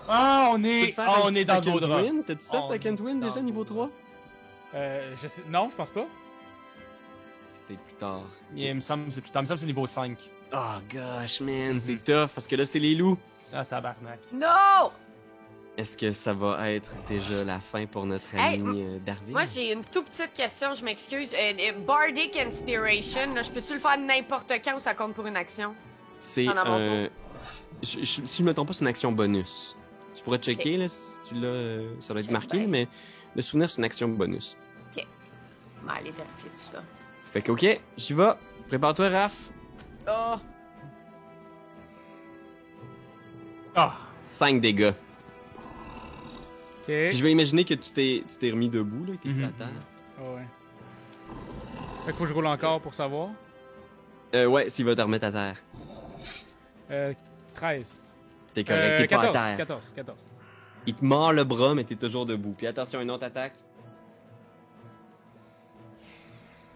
Ah, on est dans le dos drop. T'as-tu ça, second win déjà, niveau 3? Non, je pense pas. C'était plus tard. Il me semble que c'est plus tard. Il me semble que c'est niveau 5. Oh gosh, man, c'est tough parce que là, c'est les loups. Ah, tabarnak. Non! Est-ce que ça va être déjà la fin pour notre Hey, ami Darwin? Moi, j'ai une toute petite question, je m'excuse. Bardic Inspiration, là, je peux-tu le faire n'importe quand ou ça compte pour une action? C'est en avant tour. si je me trompe pas, c'est une action bonus. Tu pourrais checker là, si tu l'as, ça doit être marqué, bien. mais le souvenir, c'est une action bonus. On va aller vérifier tout ça. Fait que, ok, j'y vais. Prépare-toi, Raph. Oh! Ah! 5 dégâts. Ok. Puis je vais imaginer que tu t'es remis debout, là, que t'es plus à terre. Ah ouais. Fait qu'il faut que je roule encore pour savoir. Ouais, s'il va te remettre à terre. 13. T'es correct, t'es pas à terre. 14. Il te mord le bras, mais t'es toujours debout. Puis attention, une autre attaque.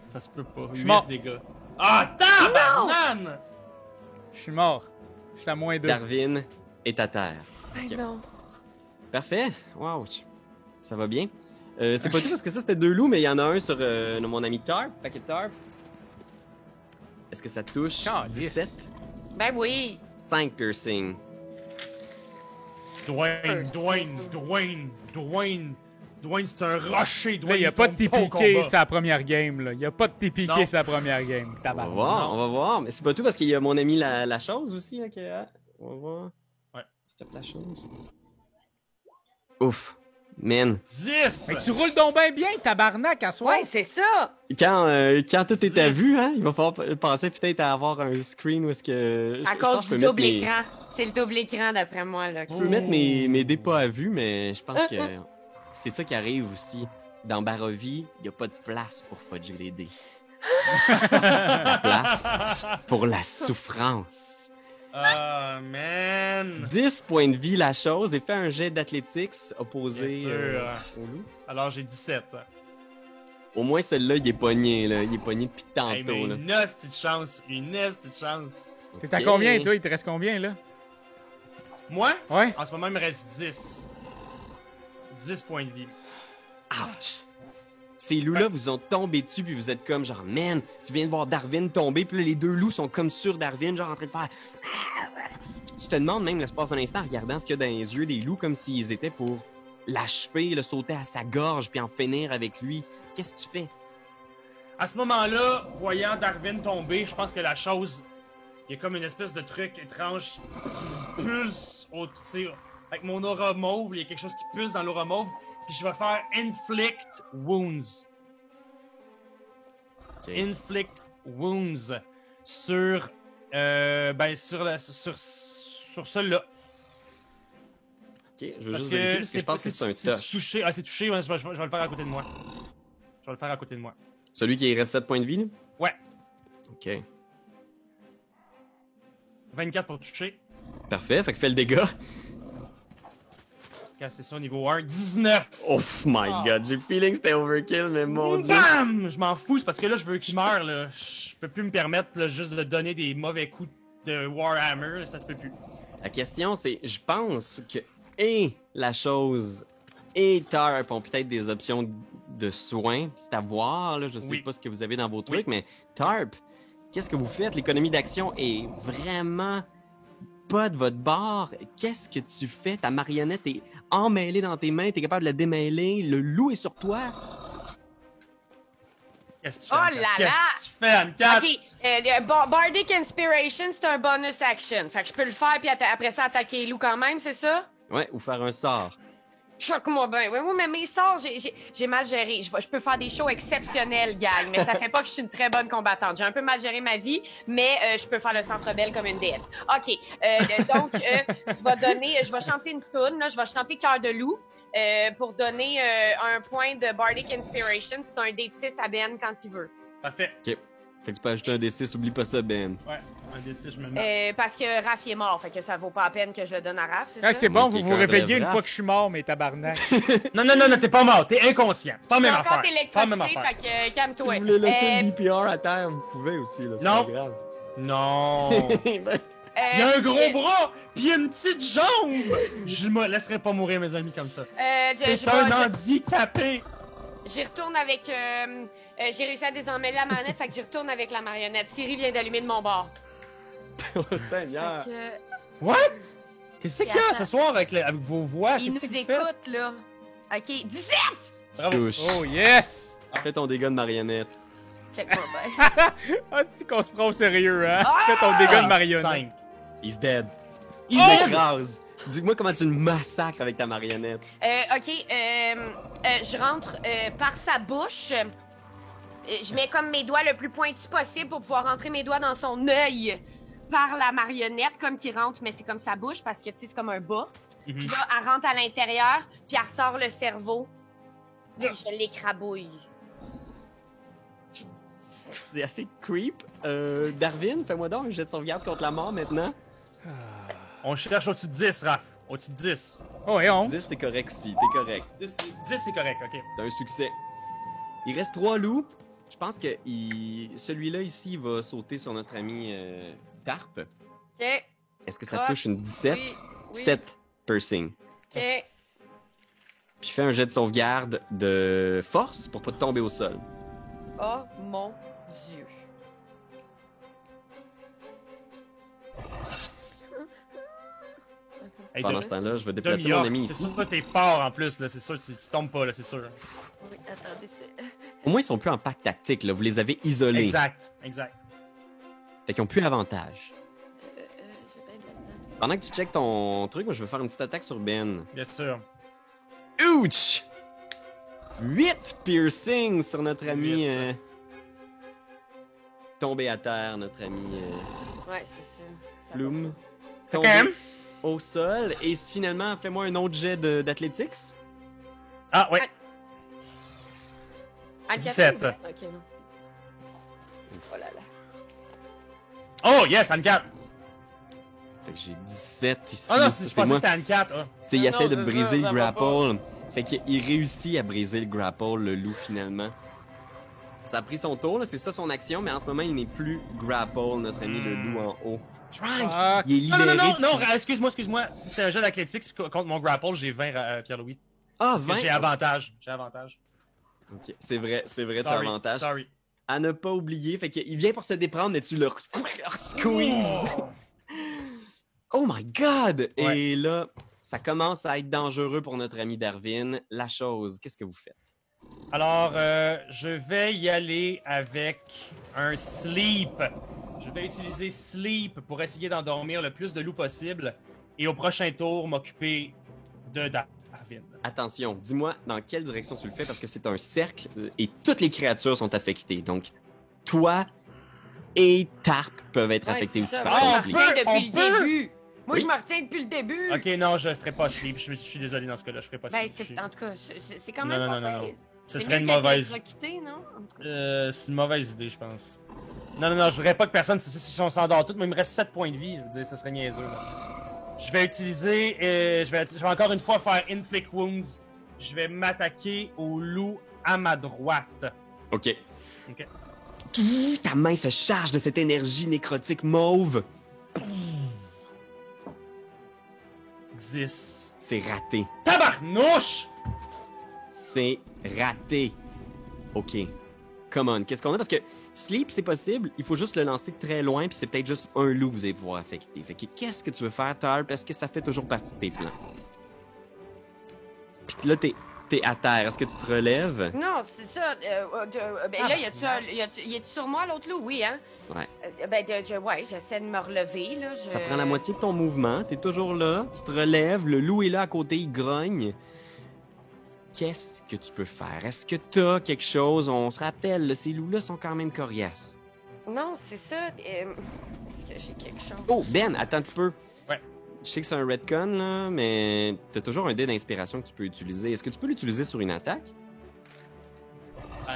Ça se peut pas. Je suis mort. Dégâts. Ah, tabarnane! Je suis mort. Je suis à moins 2. Darwin est à terre. Ay, Ok. non. Parfait. Wow. Ça va bien. C'est pas tout parce que ça, c'était 2 loups, mais il y en a un sur mon ami Tarp. Paquet Tarp. Est-ce que ça touche? Calice. 17. Ben oui! 5 piercing. Dwayne, c'est un rocher. Là, Dwayne, il y a pas de tombe au TPK combat. sa première game, là. Il y a pas de TPK Non. sa première game. On va Tabarnak. voir, on va voir. Mais c'est pas tout parce qu'il y a mon ami la chose aussi. Là, on va voir. Ouais. Je tape la chose. Ouf. Man. 10! Mais tu roules donc bien, tabarnak, à soir. Ouais, c'est ça! Quand tout est à 10. vue, hein, il va falloir penser peut-être à avoir un screen où est-ce que... À je pense cause que je du peux double mettre mes- écran. C'est le double écran d'après moi, là. Je peux mettre mes dés pas à vue, mais je pense que c'est ça qui arrive aussi. Dans Barovie, il n'y a pas de place pour fudger les dés. La place pour la souffrance. Ah, man! 10 points de vie la chose et fais un jet d'athlétiques opposé Bien sûr. au loup. Alors, j'ai 17. Au moins, celui-là, il est pogné, là. Il est pogné depuis tantôt, Hey, mais là. une petite chance. T'es à Ok. combien, toi? Il te reste combien, là? Moi, Ouais? en ce moment, il me reste 10. 10 points de vie. Ouch! Ces loups-là vous ont tombé dessus, puis vous êtes comme genre, man, tu viens de voir Darwin tomber, puis là, les 2 loups sont comme sur Darwin, genre en train de faire. Tu te demandes même l'espace d'un instant en regardant ce qu'il y a dans les yeux des loups, comme s'ils étaient pour l'achever, le sauter à sa gorge, puis en finir avec lui. Qu'est-ce que tu fais? À ce moment-là, voyant Darwin tomber, je pense que la chose... Il y a comme une espèce de truc étrange qui pulse au... tu sais, avec mon aura mauve, il y a quelque chose qui pulse dans l'aura mauve, puis je vais faire Inflict Wounds. Inflict Wounds sur... sur celui-là. Ok, je veux Parce juste vérifier, que parce que je pense que c'est un touch. touché. Ah, c'est touché, ouais, je vais le faire à côté de moi. Je vais le faire à côté de moi. Celui qui reste 7 points de vie, là? Ouais. Ok. 24 pour toucher. Parfait, fait que fais le dégât. Caster ça au niveau 1. 19! Oh my god, j'ai le feeling que c'était overkill, mais mon dieu. Bam! Je m'en fous, c'est parce que là, je veux qu'il meure, là. Je peux plus me permettre, là, juste de donner des mauvais coups de Warhammer, là, ça se peut plus. La question, c'est, je pense que la chose et Tarp ont peut-être des options de soins. C'est à voir, là, je sais Oui. pas ce que vous avez dans vos trucs, Oui. mais Tarp, qu'est-ce que vous faites? L'économie d'action est vraiment pas de votre bord. Qu'est-ce que tu fais? Ta marionnette est emmêlée dans tes mains, t'es capable de la démêler, le loup est sur toi. Qu'est-ce que tu fais? Oh Anne-Cat? là Qu'est-ce là! que tu fais, Anne-Cat? Ok, Bardic Inspiration, c'est un bonus action. Fait que je peux le faire, puis après ça, attaquer les loups quand même, c'est ça? Ouais, ou faire un sort. Choque-moi bien. Oui, mais mes sorts, j'ai mal géré. Je peux faire des shows exceptionnels, gang, mais ça fait pas que je suis une très bonne combattante. J'ai un peu mal géré ma vie, mais je peux faire le centre belle comme une déesse. OK, donc, je vais chanter une toune, là, je vais chanter Cœur de loup. Pour donner un point de Bardic Inspiration, c'est un D6 à Ben quand il veut. Parfait. Ok. Fait que tu peux ajouter un D6, oublie pas ça, Ben. Ouais, un D6, je me le mets. Parce que Raph il est mort, fait que ça vaut pas la peine que je le donne à Raph, c'est Ah, ça? c'est bon, Ok, vous vous quand réveillez bref, une Raph. fois que je suis mort, mais tabarnak. Non, t'es pas mort, t'es inconscient. Pas la même J'ai encore affaire. Pas la même électrocuté, affaire. fait que calme-toi. Si vous voulez laisser le BPR à terre, vous pouvez aussi, là, c'est Non. pas grave. Non. Il y a un gros bras, pis il y a une petite jambe! Je me laisserai pas mourir, mes amis, comme ça. C'est un handicapé! J'y retourne avec... j'ai réussi à désemmêler la marionnette, fait que j'y retourne avec la marionnette. Siri vient d'allumer de mon bord. Oh, Seigneur! Fait que... What? Qu'est-ce qu'il y a ce soir avec vos voix? Il nous Qu'est-ce que vous faites? écoute, là. OK, 17! Bravo. Touche. Oh yes! Fais ton dégât de marionnette. Check-moi bien. Ah, c'est qu'on se prend au sérieux, hein? Ah! Fais ton dégât de 5. marionnette. He's dead. Il Il est écrase. Dis-moi comment tu le massacres avec ta marionnette. OK, je rentre par sa bouche. Je mets comme mes doigts le plus pointus possible pour pouvoir rentrer mes doigts dans son œil par la marionnette, comme qui rentre, mais c'est comme sa bouche parce que, tu sais, c'est comme un bas. Puis là, elle rentre à l'intérieur, puis elle ressort le cerveau. Puis je l'écrabouille. C'est assez creep. Darwin, fais-moi donc un jet de sauvegarde contre la mort maintenant. On cherche au-dessus de 10, Raph. Au-dessus de 10. Oh, et 11. 10, c'est correct aussi. T'es correct. 10, c'est correct, ok. T'as un succès. Il reste 3 loups. Je pense que celui-là ici il va sauter sur notre ami Tarp. OK. Est-ce que ça Croche. touche une 17? Oui, oui. 7 piercing. OK. Puis fais un jet de sauvegarde de force pour pas te tomber au sol. Oh mon Dieu. Hey, Pendant ce temps-là, je vais déplacer mon ami C'est ici. sûr que t'es fort en plus, là. C'est sûr, tu tombes pas, là, c'est sûr. Oui, attendez, c'est... Au moins, ils sont plus en pacte tactique, là. Vous les avez isolés. Exact, exact. Fait qu'ils ont plus avantage. j'ai bien de la misère. Pendant que tu checkes ton truc, moi, je vais faire une petite attaque sur Ben. Bien sûr. Ouch! 8 piercings sur notre ami... Huit. Tombé à terre, notre ami Ouais, c'est ça. Plume. Ok. Tombé au sol. Et finalement, fais-moi un autre jet d'athletics. Ah, ouais. Ah, 17. Ok, non. Oh là là. Oh, yes, Anne-4. Fait que j'ai 17 ici. Ah non, Ça, je pensais que c'était Anne-4. Ah. C'est, il Non, essaie non, de c'est briser ça, le ça va grapple. Fait qu'il réussit à briser le grapple, le loup, finalement. Ça a pris son tour, là, c'est ça son action, mais en ce moment, il n'est plus grapple, notre ami le loup en haut. Frank! Ah, Il est Non, libéré. non, non, non, puis- excuse-moi. Si c'était un jeu d'athlétiques contre mon grapple, j'ai 20, Pierre-Louis. Ah, Parce c'est que vrai? j'ai avantage. J'ai avantage. Ok, c'est vrai, t'as Sorry, avantage. sorry. À ne pas oublier, fait qu'il vient pour se déprendre, mais tu le squeeze. Oh my god! Ouais. Et là, ça commence à être dangereux pour notre ami Darwin. La chose, qu'est-ce que vous faites? Alors, je vais y aller avec un sleep. Je vais utiliser sleep pour essayer d'endormir le plus de loups possible. Et au prochain tour, m'occuper de Darwin. Attention, dis-moi dans quelle direction tu le fais parce que c'est un cercle et toutes les créatures sont affectées. Donc, toi et Tarp peuvent être Ouais, affectés c'est aussi ça. par Moi, ton je me sleep. retiens On depuis peut. le début. Moi, Oui. je me retiens depuis le début. Ok, non, je ferai pas sleep. Je suis désolé dans ce cas-là, je ferai pas Ben, sleep. Je c'est, suis- en tout cas, c'est quand Non, même non, pas non, pire. Ce C'est serait mieux une que d'être mauvaise. électrocuté, non? En tout cas. C'est une mauvaise idée, je pense. Non, je voudrais pas que personne, si on s'endort tout, mais il me reste 7 points de vie, je veux dire, ça serait niaiseux, là. Je vais utiliser, je vais encore une fois faire Inflict Wounds. Je vais m'attaquer au loup à ma droite. Ok. Ok. Ta main se charge de cette énergie nécrotique mauve. 10. C'est raté. Tabarnouche! C'est raté. Ok. Come on. Qu'est-ce qu'on a? Parce que sleep, c'est possible. Il faut juste le lancer très loin, puis c'est peut-être juste un loup que vous allez pouvoir affecter. Fait que qu'est-ce que tu veux faire, Tarp? Parce que ça fait toujours partie de tes plans. Puis là, t'es à terre. Est-ce que tu te relèves? Non, c'est ça. Ben là, y a-tu sur moi l'autre loup? Oui, hein? Ouais. Ouais, j'essaie de me relever, là. Ça prend la moitié de ton mouvement. T'es toujours là. Tu te relèves. Le loup est là à côté. Il grogne. Qu'est-ce que tu peux faire? Est-ce que t'as quelque chose? On se rappelle, là, ces loups-là sont quand même coriaces. Non, c'est ça. Est-ce que j'ai quelque chose? Oh, Ben, attends un petit peu. Ouais. Je sais que c'est un retcon, là, mais t'as toujours un dé d'inspiration que tu peux utiliser. Est-ce que tu peux l'utiliser sur une attaque? Ben,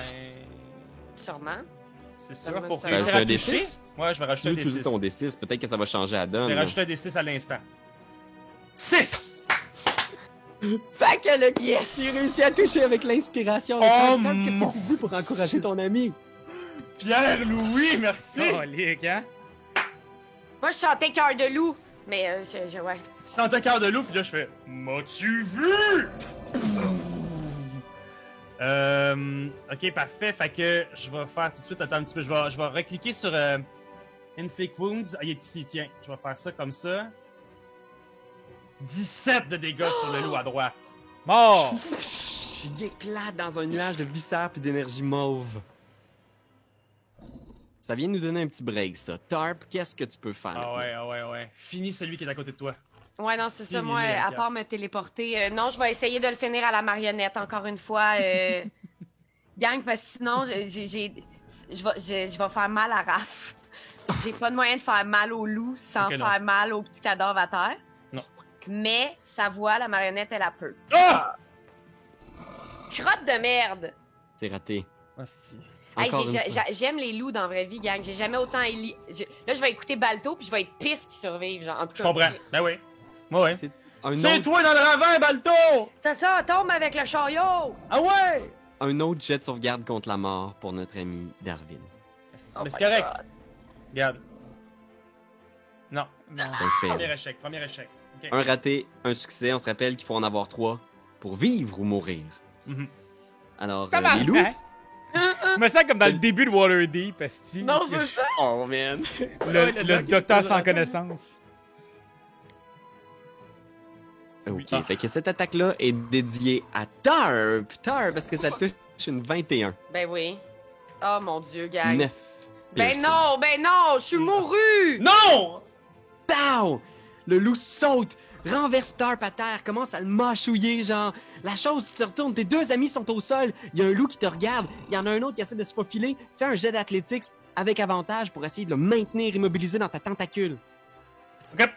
Sûrement. c'est sûr, pour Ben, réussir c'est à un toucher. D6. Ouais, je vais Si tu rajouter veux un utiliser D6. ton D6, peut-être que ça va changer la Je donne. vais là. rajouter un D6 à l'instant. 6! Fait que le Yes! tu réussi à toucher avec l'inspiration. Oh, Qu'est-ce mon que tu dis pour encourager ton ami? Pierre-Louis, merci! Oh, lick, hein? Moi, je chantais Cœur de loup. Mais, ouais. Je t'entends cœur de loup, puis là, je fais « M'as-tu vu? » Ok, parfait. Fait que je vais faire tout de suite... Attends un petit peu. Je vais recliquer sur Inflict Wounds. Ah, il est ici, tiens. Je vais faire ça comme ça. 17 de dégâts sur le loup à droite. Mort! Il éclate dans un nuage de viscères puis d'énergie mauve. Ça vient nous donner un petit break, ça. Tarp, qu'est-ce que tu peux faire? Ah ouais. Finis celui qui est à côté de toi. Ouais, non, c'est ça. Fini, Moi, à Bianca. part me téléporter... non, je vais essayer de le finir à la marionnette, encore une fois. Gang, parce que sinon, je vais faire mal à Raph. J'ai pas de moyen de faire mal au loup sans Ok, non. faire mal au petit cadavre à terre. Non. Mais sa voix, la marionnette, elle a peu. Ah! Crotte de merde! C'est raté. Hostie. Hey, Encore une fois. j'aime les loups dans la vraie vie, gang. J'ai jamais autant... Là, je vais écouter Balto, puis je vais être pisse qu'ils survivent, genre. En tout Je cas, comprends. Ben oui. Ouais. C'est un C'est autre, toi dans le ravin, Balto! C'est ça, tombe avec le chariot! Ah ouais! un autre jet de sauvegarde contre la mort pour notre ami Darwin. Hostie, Oh mais c'est my correct. God. Regarde. Non. Non. C'est un fail. Premier échec. Ok. Un raté, un succès. On se rappelle qu'il faut en avoir 3 pour vivre ou mourir. Mhm. Alors, Ça va, les loups... hein? Je me sens comme dans le début de Waterdeep, esti. Non, Parce que c'est ça! Oh, man! Le docteur sans connaissance. Ok, Ah. fait que cette attaque-là est dédiée à Tarp. Tarp, parce que ça touche une 21. Ben oui. Oh mon Dieu, gang. 9. Ben non, je suis mouru! Non! Pow! Le loup saute, renverse Tarp à terre, commence à le mâchouiller, genre. La chose, tu te retournes, tes deux amis sont au sol, il y a un loup qui te regarde, il y en a un autre qui essaie de se faufiler, fais un jet d'athlétiques avec avantage pour essayer de le maintenir immobilisé dans ta tentacule. Ok.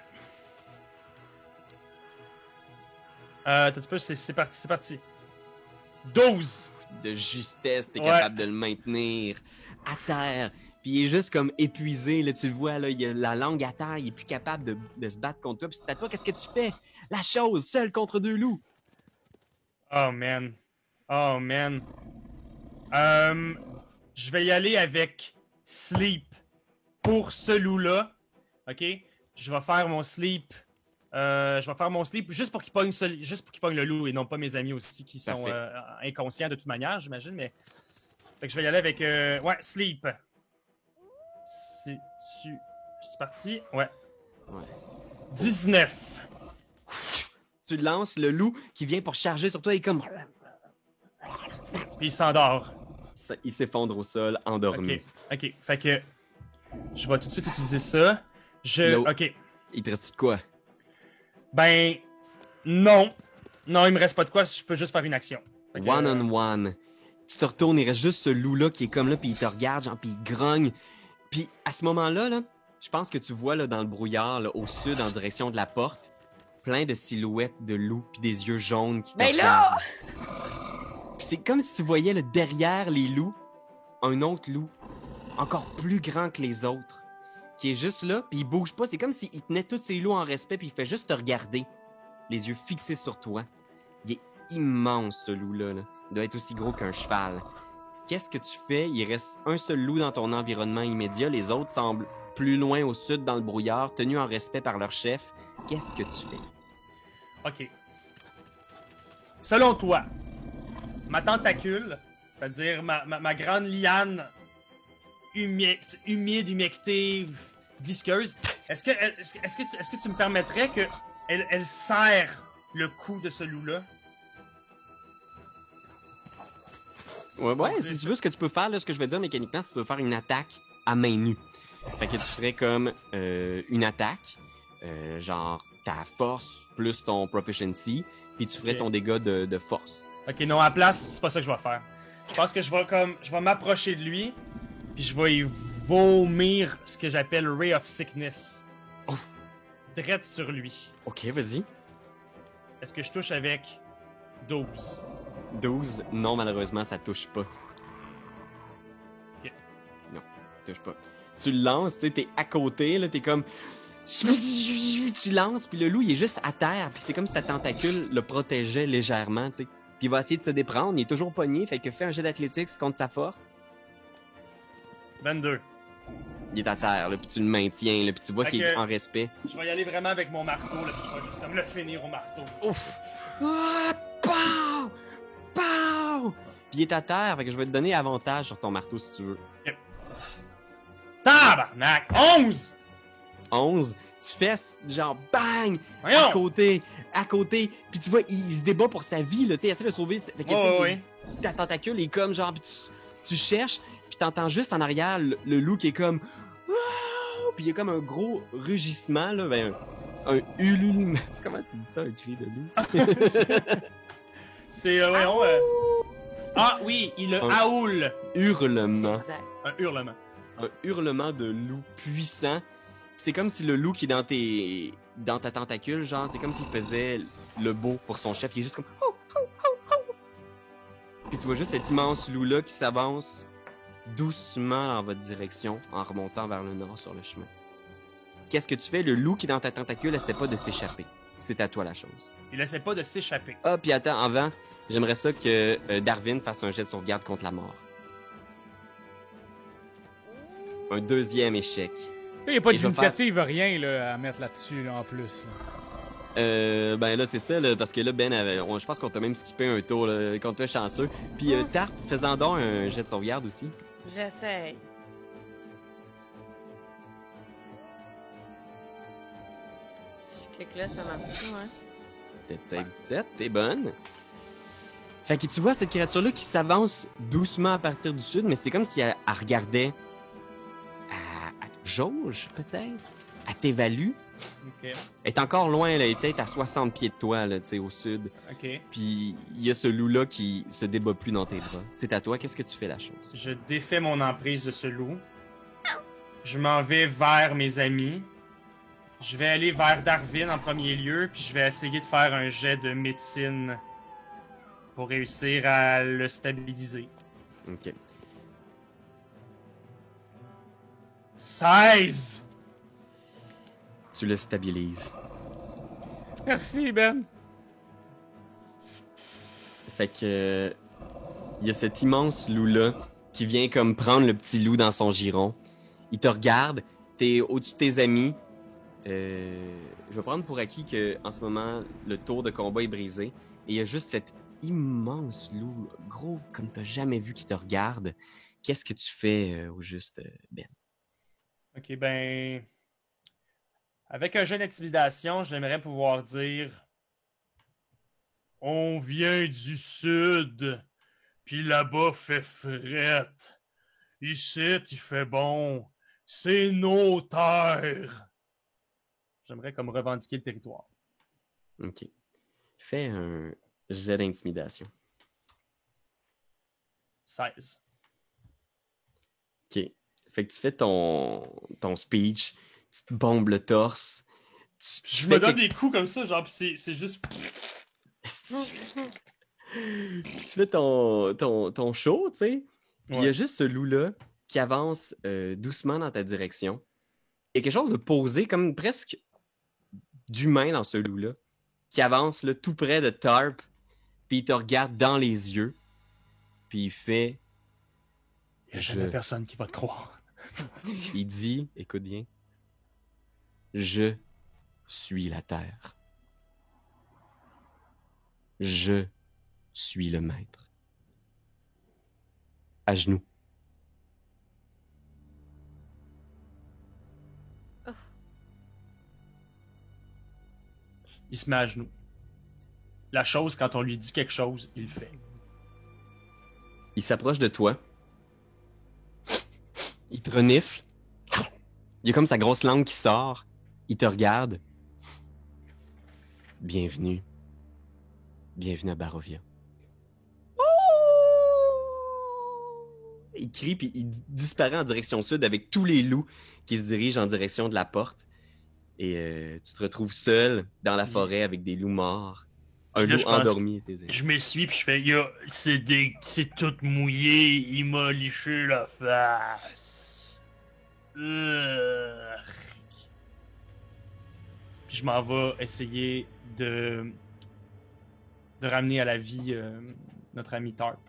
T'as un petit peu, c'est parti. 12! De justesse, t'es Ouais. capable de le maintenir à terre. Puis il est juste comme épuisé, là, tu le vois, là, il a la langue à terre, il est plus capable de se battre contre toi. Puis c'est à toi, qu'est-ce que tu fais? La chose, seul contre deux loups. Oh man. Je vais y aller avec Sleep pour ce loup-là. Ok? Je vais faire mon sleep. Juste pour qu'il pogne le loup et non pas mes amis aussi qui sont Parfait. inconscients de toute manière, j'imagine. Mais fait que je vais y aller avec sleep. Je suis parti? Ouais. Ouais. 19. Tu lances le loup qui vient pour charger sur toi et comme Puis il s'endort. il s'effondre au sol, endormi. Ok. Fait que je vais tout de suite utiliser ça. L'autre. Ok. Il te reste de quoi? Ben, non. Non, il me reste pas de quoi, je peux juste faire une action. Fait que, One on one. Tu te retournes, il reste juste ce loup-là qui est comme là, puis il te regarde, genre, puis il grogne. Puis à ce moment-là, là, je pense que tu vois là, dans le brouillard, là, au sud, en direction de la porte, plein de silhouettes de loups, puis des yeux jaunes qui te Ben là! regardent. Puis c'est comme si tu voyais là, derrière les loups, un autre loup, encore plus grand que les autres, qui est juste là, puis il bouge pas. C'est comme s'il tenait tous ces loups en respect, puis il fait juste te regarder, les yeux fixés sur toi. Il est immense, ce loup-là. Là. Il doit être aussi gros qu'un cheval. Qu'est-ce que tu fais? Il reste un seul loup dans ton environnement immédiat. Les autres semblent plus loin au sud dans le brouillard, tenus en respect par leur chef. Qu'est-ce que tu fais? Ok. Selon toi, ma tentacule, c'est-à-dire ma grande liane humide, humectée, visqueuse, est-ce que tu me permettrais que elle serre le cou de ce loup-là? Ouais, si tu veux, ce que tu peux faire, là, ce que je vais dire mécaniquement, c'est que tu peux faire une attaque à main nue. Fait que tu ferais comme une attaque, genre ta force plus ton proficiency, puis tu ferais Ok. ton dégât de force. Ok, non, à la place, c'est pas ça que je vais faire. Je pense que je vais m'approcher de lui, puis je vais y vomir ce que j'appelle Ray of Sickness. Oh. Drette sur lui. Ok, vas-y. Est-ce que je touche avec 12? 12, non, malheureusement, ça touche pas. Ok. Non, touche pas. Tu le lances, tu sais, t'es à côté, là, t'es comme... Tu lances, puis le loup, il est juste à terre, puis c'est comme si ta tentacule le protégeait légèrement, tu sais. Puis il va essayer de se déprendre, il est toujours pogné, fait que fais un jet d'athlétiques contre sa force. 22. Il est à terre, là, puis tu le maintiens, là, puis tu vois Fait qu'il est que- en respect. Je vais y aller vraiment avec mon marteau, là, puis je vais juste comme le finir au marteau. Ouf! Ah! Pow! Pow! Puis il est à terre, fait que je vais te donner avantage sur ton marteau si tu veux. Tabarnak! 11! 11, tu fais genre bang! Voyons! À côté, puis tu vois, il se débat pour sa vie, là, tu sais, il essaie de sauver. Fait que, tu sais, Ouais. ta tentacule est comme genre, puis tu cherches, puis t'entends juste en arrière le loup qui est comme. Wow! Puis il y a comme un gros rugissement, là, ben, un ululement. Comment tu dis ça, un cri de loup? C'est, voyons, Ah oui, il le Un- haoule. Hurlement. Exact. Un hurlement. Un hurlement de loup puissant. C'est comme si le loup qui est dans ta tentacule, genre, c'est comme s'il faisait le beau pour son chef. Il est juste comme. Oh, oh, oh, oh. Puis tu vois juste cet immense loup-là qui s'avance doucement dans votre direction en remontant vers le nord sur le chemin. Qu'est-ce que tu fais? Le loup qui est dans ta tentacule essaie pas de s'échapper. C'est à toi la chose. Il essaie pas de s'échapper. Ah, puis attends, avant, j'aimerais ça que Darwin fasse un jet de sauvegarde contre la mort. Un deuxième échec. Il n'y a pas Et je vais d'initiative, rien là, à mettre là-dessus là, en plus. Là. Ben là, c'est ça, là, parce que là, Ben, je pense qu'on t'a même skippé un tour, là, contre toi chanceux. Puis Tarp, faisant donc un jet de sauvegarde aussi. J'essaye. Si je clique là, ça marche pas, hein? Peut-être save 17, t'es bonne. Fait que tu vois cette créature-là qui s'avance doucement à partir du sud, mais c'est comme si elle regardait à jauge, peut-être. Elle t'évalue. Ok. Elle est encore loin, là, elle est peut-être à 60 pieds de toi, là, tu sais, au sud. Ok. Puis il y a ce loup-là qui se débat plus dans tes bras. C'est à toi, qu'est-ce que tu fais la chose? Je défais mon emprise de ce loup. Je m'en vais vers mes amis. Je vais aller vers Darwin en premier lieu, puis je vais essayer de faire un jet de médecine pour réussir à le stabiliser. Ok. 16! Tu le stabilises. Merci, Ben. Fait que il y a cet immense loup-là qui vient comme prendre le petit loup dans son giron. Il te regarde, t'es au-dessus de tes amis. Je vais prendre pour acquis que en ce moment le tour de combat est brisé et il y a juste cet immense loup, gros comme t'as jamais vu, qui te regarde. Qu'est-ce que tu fais au juste, Ben? Ok, ben. Avec un jeu d'intimidation, j'aimerais pouvoir dire. On vient du sud, puis là-bas fait frette. Ici, il fait bon. C'est nos terres. J'aimerais comme revendiquer le territoire. Ok. Fais un jet d'intimidation. 16. Ok. Fait que tu fais ton speech, tu te bombes le torse. Je me donne des coups comme ça, genre, pis c'est juste. Tu fais ton show, tu sais. Puis il y a Ouais. juste ce loup-là qui avance doucement dans ta direction. Il y a quelque chose de posé, comme presque d'humain dans ce loup-là, qui avance là, tout près de Tarp, puis il te regarde dans les yeux, puis il fait... Il y a jamais personne qui va te croire. Il dit, écoute bien, je suis la terre. Je suis le maître. À genoux. Il se met à genoux. La chose, quand on lui dit quelque chose, il le fait. Il s'approche de toi. Il te renifle. Il y a comme sa grosse langue qui sort. Il te regarde. Bienvenue. Bienvenue à Barovia. Il crie puis il disparaît en direction sud avec tous les loups qui se dirigent en direction de la porte. Et tu te retrouves seul dans la forêt avec des loups morts. Un Puis là, loup je pense- endormi et tes amis. Je m'essuie puis je fais, c'est tout mouillé, il m'a liché la face. Urgh. Puis je m'en vais essayer de ramener à la vie notre ami Tarp.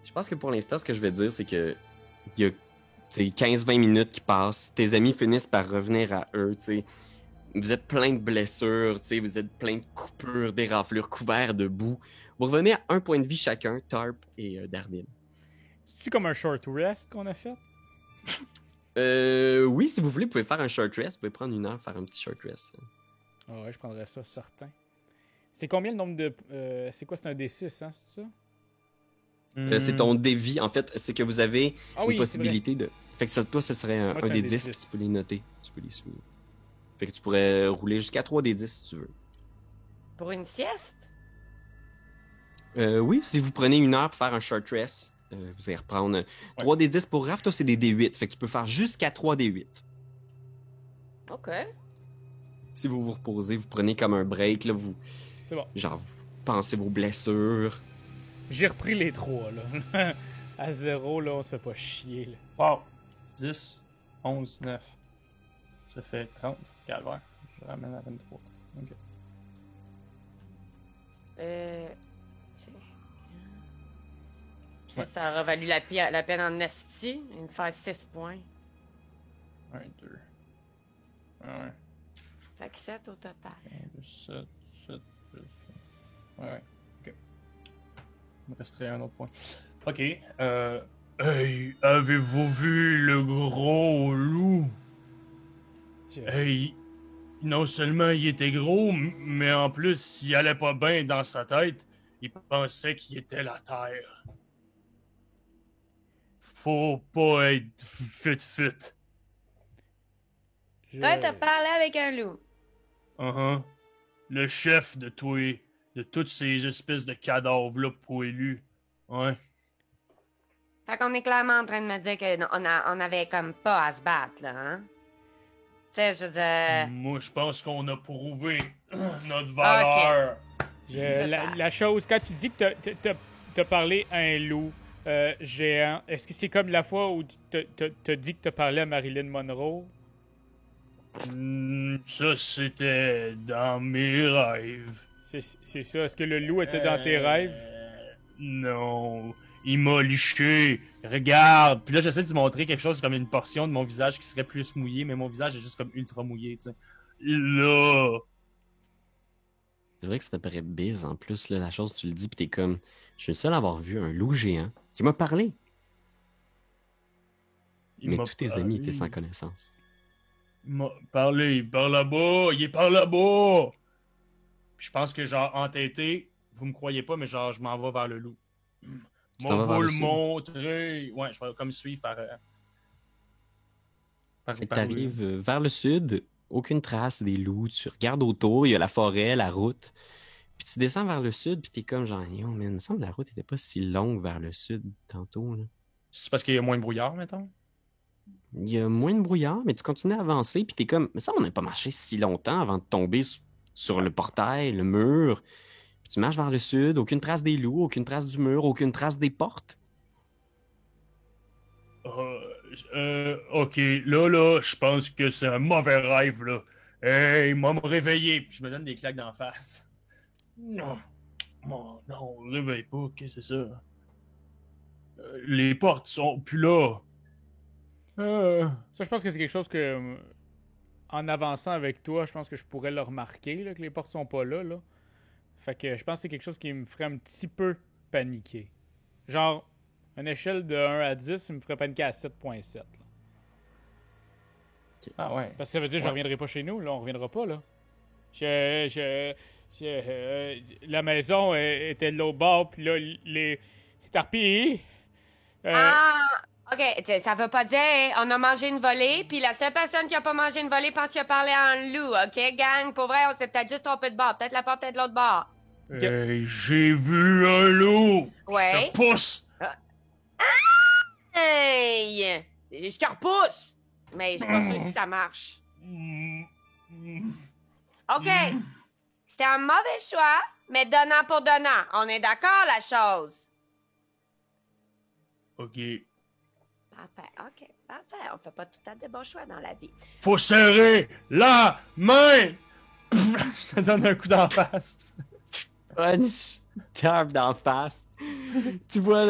Je pense que pour l'instant, ce que je vais dire, c'est que il y a 15-20 minutes qui passent. Tes amis finissent par revenir à eux, tu sais. Vous êtes plein de blessures, tu sais, vous êtes plein de coupures, d'éraflures, couverts de boue. Vous revenez à 1 point de vie chacun, Tarp et Darvin. C'est-tu comme un short rest qu'on a fait? Oui, si vous voulez, vous pouvez faire un short rest. Vous pouvez prendre 1 heure, faire un petit short rest. Ah ouais, je prendrais ça, certain. C'est combien le nombre de... c'est quoi, c'est un D6, hein, c'est ça? C'est ton dévi. En fait, c'est que vous avez oui, une possibilité de... Fait que toi, ce serait un des 10, puis tu peux les noter. Tu peux les souligner. Fait que tu pourrais rouler jusqu'à 3 des 10 si tu veux. Pour une sieste? Oui, si vous prenez 1 heure pour faire un short rest, vous allez reprendre 3 des 10 pour Raph. Toi, c'est des D8. Fait que tu peux faire jusqu'à 3 D8. OK. Si vous vous reposez, vous prenez comme un break, là, vous... C'est bon. Genre, vous pensez vos blessures. J'ai repris les 3, là. À 0, là, on se fait pas chier, là. Wow. 10, 11, 9. Ça fait 30. Calvaire. Je ramène à 23. OK. Ouais. Ça aurait valu la peine en esti. Il me fait 6 points. 1, 2. Ouais. Fait que 7 au total. 7, 7, plus. Ouais. OK. Il me resterait un autre point. OK. Hey, avez-vous vu le gros loup? Hey, non seulement il était gros, mais en plus, il allait pas bien dans sa tête. Il pensait qu'il était la Terre. Faut pas être fut-fut. Toi, t'as parlé avec un loup. Le chef de toutes ces espèces de cadavres-là poilus. Ouais. Fait qu'on est clairement en train de me dire qu'on avait comme pas à se battre, là, hein? Tu sais, je veux dire... Moi, je pense qu'on a prouvé notre valeur. Okay. La chose, quand tu dis que t'as parlé à un loup géant, est-ce que c'est comme la fois où t'as dit que t'as parlé à Marilyn Monroe? Ça, c'était dans mes rêves. C'est ça. Est-ce que le loup était dans tes rêves? Non. Il m'a liché. Regarde. Puis là, j'essaie de te montrer quelque chose comme une portion de mon visage qui serait plus mouillé, mais mon visage est juste comme ultra mouillé, tu sais. Là. C'est vrai que ça te paraît bise en plus, là, la chose, tu le dis, pis t'es comme... Je suis le seul à avoir vu un loup géant qui m'a parlé. Mais tous tes amis étaient sans connaissance. Il m'a parlé, il par là-bas, il est par là-bas! Puis je pense que, genre, entêté, vous me croyez pas, mais genre, je m'en vais vers le loup. Moi, vous le montrer. Ouais, je vais comme suivre par t'arrives vers le sud, aucune trace des loups, tu regardes autour, il y a la forêt, la route. Puis tu descends vers le sud, puis t'es comme genre, yo, man, il me semble que la route était pas si longue vers le sud tantôt, là. C'est parce qu'il y a moins de brouillard, mettons? Il y a moins de brouillard, mais tu continues à avancer, puis t'es comme, mais ça, on n'a pas marché si longtemps avant de tomber sur le portail, le mur. Puis tu marches vers le sud, aucune trace des loups, aucune trace du mur, aucune trace des portes. Ok, là, je pense que c'est un mauvais rêve, là. Hey, moi, me réveiller. Puis je me donne des claques d'en face. Non, réveille pas, qu'est-ce que c'est ça? Les portes sont plus là. Ça, je pense que c'est quelque chose que, en avançant avec toi, je pense que je pourrais le remarquer, là, que les portes sont pas là, là. Fait que je pense que c'est quelque chose qui me ferait un petit peu paniquer. Genre, une échelle de 1 à 10, il me ferait paniquer à 7.7. Là. Ah ouais. Parce que ça veut dire que je reviendrai pas chez nous, là. On reviendra pas, là. La maison était de l'autre bord, puis là, les tarpilles... OK, ça veut pas dire on a mangé une volée, puis la seule personne qui a pas mangé une volée pense qu'il a parlé à un loup, OK, gang? Pour vrai, on s'est peut-être juste trompé de bord. Peut-être la porte est de l'autre bord. Hey, j'ai vu un loup! Ouais. Je te pousse! Hey! Je te repousse! Mais je suis pas sûr si ça marche. OK. C'était un mauvais choix, mais donnant pour donnant. On est d'accord, la chose? OK. Parfait. On fait pas tout à des bons choix dans la vie. Faut serrer la main! Je te donne un coup d'en face. Punch! Tarp d'en face. Tu vois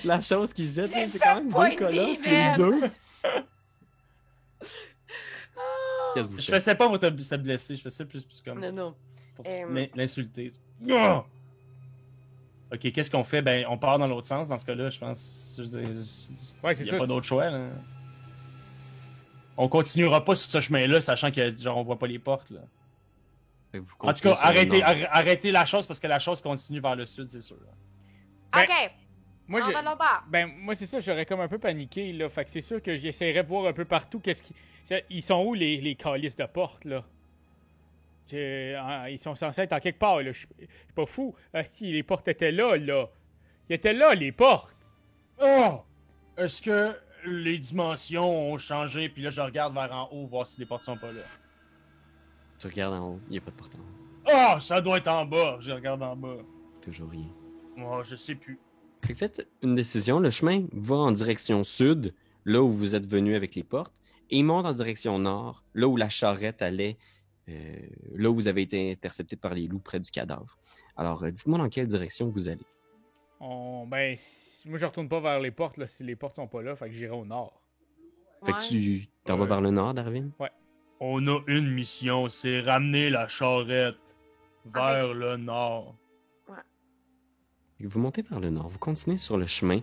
la chose qui se jette, c'est quand même deux colosses, les deux. Qu'est-ce que vous Je faites? fais ça pas pour te blesser, je fais ça plus comme Non, non. pour Euh, l'insulter. Ah! Ok, qu'est-ce qu'on fait? Ben, on part dans l'autre sens dans ce cas-là, je pense. Ouais, c'est Il y ça. a pas d'autre choix, là. On continuera pas sur ce chemin-là, sachant que genre on voit pas les portes, là. Fait que vous En tout cas, continuez sur le nord. arrêtez la chose parce que la chose continue vers le sud, c'est sûr. Ben, OK, Moi, on va de l'autre bord. moi c'est ça, j'aurais comme un peu paniqué, là. Fait que c'est sûr que j'essaierais de voir un peu partout ils sont où les calices de portes, là? Ils sont censés être en quelque part, là. Je suis pas fou. Ah, si, les portes étaient là, là. Ils étaient là, les portes. Oh! Est-ce que les dimensions ont changé? Puis là, je regarde vers en haut, voir si les portes sont pas là. Tu regardes en haut, il n'y a pas de porte en haut. Oh! Ça doit être en bas. Je regarde en bas. Toujours rien. Oh, je sais plus. Fait que faites une décision. Le chemin va en direction sud, là où vous êtes venu avec les portes, et il monte en direction nord, là où la charrette allait, là où vous avez été intercepté par les loups près du cadavre. Alors, dites-moi dans quelle direction vous allez. Moi, je retourne pas vers les portes, là, si les portes sont pas là. Fait que j'irai au nord. Fait que tu t'en vas vers le nord, Darwin? On a une mission, c'est ramener la charrette vers le nord. Fait que vous montez vers le nord, vous continuez sur le chemin.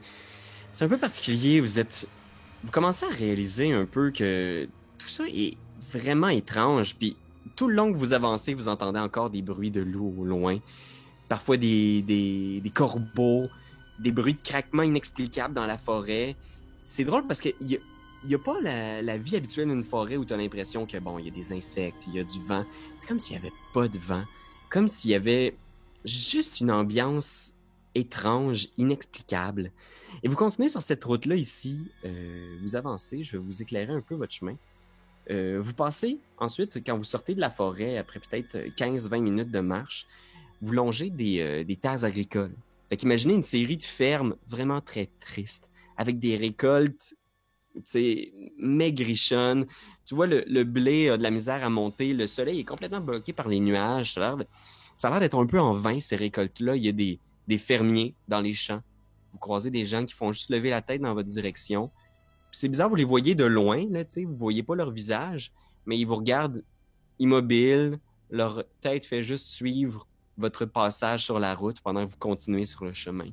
C'est un peu particulier, vous commencez à réaliser un peu que tout ça est vraiment étrange, puis tout le long que vous avancez, vous entendez encore des bruits de loups au loin, parfois des corbeaux, des bruits de craquements inexplicables dans la forêt. C'est drôle parce qu'il y a pas la vie habituelle d'une forêt où tu as l'impression que, bon, il y a des insectes, il y a du vent. C'est comme s'il n'y avait pas de vent, comme s'il y avait juste une ambiance étrange, inexplicable. Et vous continuez sur cette route-là ici, vous avancez, je vais vous éclairer un peu votre chemin. Vous passez ensuite, quand vous sortez de la forêt, après peut-être 15-20 minutes de marche, vous longez des terres agricoles. Fait qu'imaginez une série de fermes vraiment très tristes, avec des récoltes, tu sais, maigrichonnes. Tu vois, le blé a de la misère à monter, le soleil est complètement bloqué par les nuages. Ça a l'air d'être un peu en vain, ces récoltes-là. Il y a des fermiers dans les champs. Vous croisez des gens qui font juste lever la tête dans votre direction. Puis c'est bizarre, vous les voyez de loin, là, tu sais, vous voyez pas leur visage, mais ils vous regardent immobiles, leur tête fait juste suivre votre passage sur la route pendant que vous continuez sur le chemin.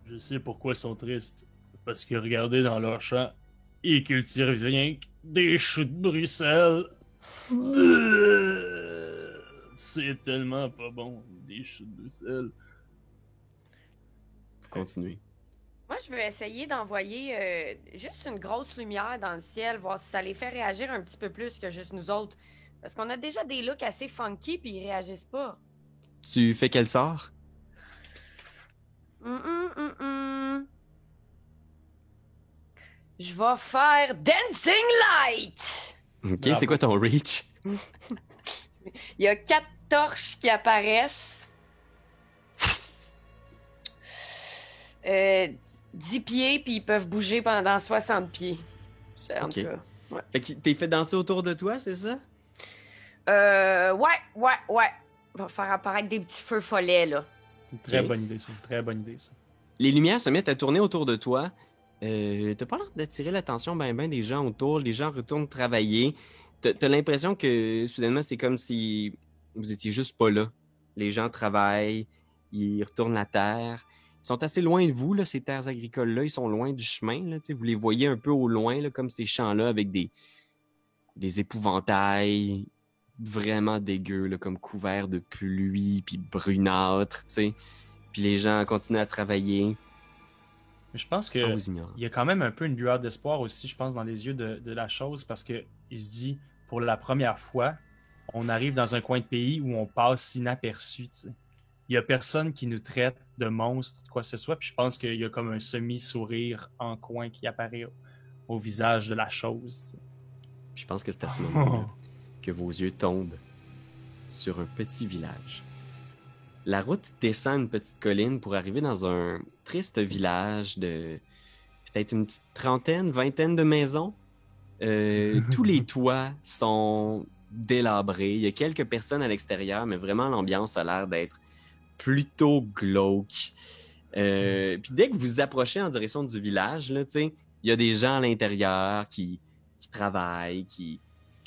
Je sais pourquoi ils sont tristes. Parce que regardez dans leur champ, ils cultivent rien que des choux de Bruxelles. C'est tellement pas bon, des choux de Bruxelles. Vous continuez. Moi, je veux essayer d'envoyer juste une grosse lumière dans le ciel, voir si ça les fait réagir un petit peu plus que juste nous autres. Parce qu'on a déjà des looks assez funky, puis ils réagissent pas. Tu fais quel sort? Je vais faire Dancing Light! Ok, Bravo. c'est quoi ton reach? Il y a 4 torches qui apparaissent. 10 pieds, puis ils peuvent bouger pendant 60 pieds. En Ok. tout cas. Ouais. Fait que t'es fait danser autour de toi, c'est ça? Ouais. On va faire apparaître des petits feux follets, là. C'est une très Ok. bonne idée, ça. Très bonne idée, ça. Les lumières se mettent à tourner autour de toi. T'as pas l'air d'attirer l'attention ben des gens autour. Les gens retournent travailler. T'as l'impression que soudainement, c'est comme si vous étiez juste pas là. Les gens travaillent, ils retournent la terre. Ils sont assez loin de vous, là, ces terres agricoles-là. Ils sont loin du chemin. Là, vous les voyez un peu au loin, là, comme ces champs-là, avec des épouvantails vraiment dégueux, là, comme couverts de pluie, puis brunâtres, tu sais. Puis les gens continuent à travailler. Mais je pense On que vous ignore. il y a quand même un peu une lueur d'espoir aussi, je pense, dans les yeux de la chose, parce que il se dit, pour la première fois, on arrive dans un coin de pays où on passe inaperçu, tu sais. Il y a personne qui nous traite de monstres, de quoi que ce soit, puis je pense qu'il y a comme un semi-sourire en coin qui apparaît au visage de la chose, tu sais. Je pense que c'est à ce moment-là que vos yeux tombent sur un petit village. La route descend une petite colline pour arriver dans un triste village de peut-être une petite trentaine, vingtaine de maisons. Tous les toits sont délabrés. Il y a quelques personnes à l'extérieur, mais vraiment l'ambiance a l'air d'être plutôt glauque. Puis dès que vous approchez en direction du village, là, tu sais, Il y a des gens à l'intérieur qui travaillent, qui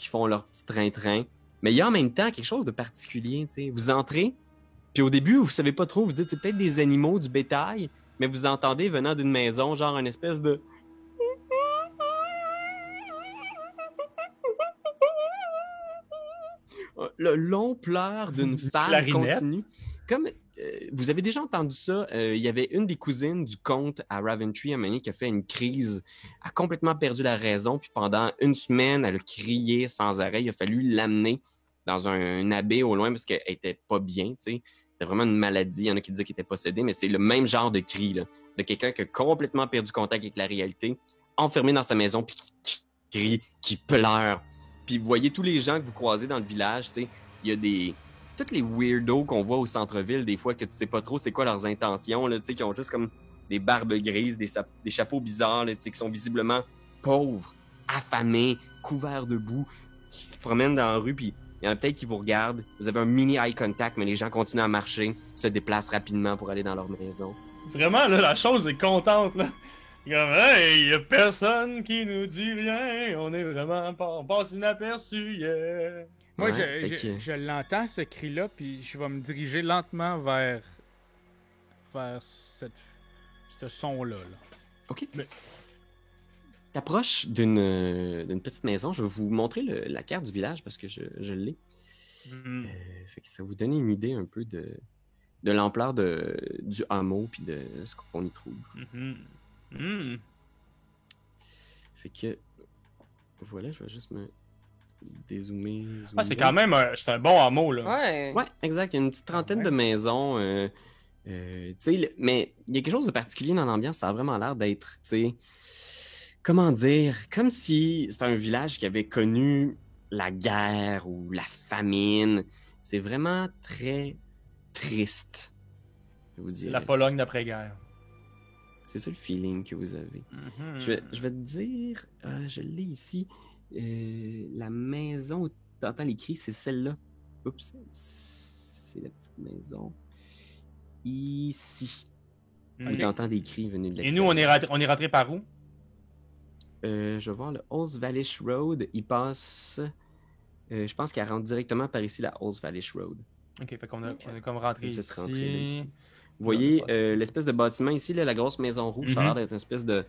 font leur petit train-train. Mais il y a en même temps quelque chose de particulier, tu sais. Vous entrez, puis au début, vous savez pas trop, vous dites c'est peut-être des animaux, du bétail, mais vous entendez venant d'une maison, genre une espèce de... Le long pleur d'une femme Clarinette. continue. Comme vous avez déjà entendu ça, il y avait une des cousines du comte à Raventry, à un moment donné, qui a fait une crise, a complètement perdu la raison, puis pendant une semaine, elle a crié sans arrêt. Il a fallu l'amener dans un abbé au loin parce qu'elle était pas bien, tu sais. C'était vraiment une maladie. Il y en a qui disaient qu'elle était possédée, mais c'est le même genre de cri, là, de quelqu'un qui a complètement perdu contact avec la réalité, enfermé dans sa maison, puis qui crie, qui pleure. Puis vous voyez tous les gens que vous croisez dans le village, tu sais, il y a des... C'est tous les weirdos qu'on voit au centre-ville, des fois, que tu sais pas trop c'est quoi leurs intentions, là, tu sais, qui ont juste comme des barbes grises, des chapeaux bizarres, là, tu sais, qui sont visiblement pauvres, affamés, couverts de boue, qui se promènent dans la rue, puis il y en a peut-être qui vous regardent. Vous avez un mini eye contact, mais les gens continuent à marcher, se déplacent rapidement pour aller dans leur maison. Vraiment, là, la chose est contente, là. Comme, hey, y a personne qui nous dit rien, on est vraiment pas, on passe inaperçu, yeah. Moi, Ouais, fait que- je l'entends, ce cri-là, puis je vais me diriger lentement vers ce son-là. Là. OK. Mais- T'approches d'une petite maison. Je vais vous montrer la carte du village parce que je l'ai. Mhm. Fait que ça vous donne une idée un peu de l'ampleur du hameau puis de ce qu'on y trouve. Mhm. Mhm. Fait que voilà, je vais juste me dézoomer. Ah, c'est quand même c'est un bon hameau, là. Ouais. Ouais, exact. Il y a une petite trentaine Ouais. de maisons. Tu sais, mais il y a quelque chose de particulier dans l'ambiance. Ça a vraiment l'air d'être, tu sais, comment dire, comme si c'était un village qui avait connu la guerre ou la famine. C'est vraiment très triste, je vous C'est dirais. la Pologne d'après-guerre. C'est ça le feeling que vous avez. Mhm. Je vais te dire, je l'ai ici, la maison où tu entends les cris, c'est celle-là. Oups, c'est la petite maison. Ici. Où Ok. tu entends des cris venus de Et l'extérieur. nous, on est rentré par où? Je vais voir le Halls Valish Road. Il passe. Je pense qu'elle rentre directement par ici, la Halls Valish Road. Ok, fait qu'on on est comme rentré Vous êtes ici. rentré là, ici. Vous voyez l'espèce de bâtiment ici, là, la grosse maison rouge, ça a l'air d'être une espèce de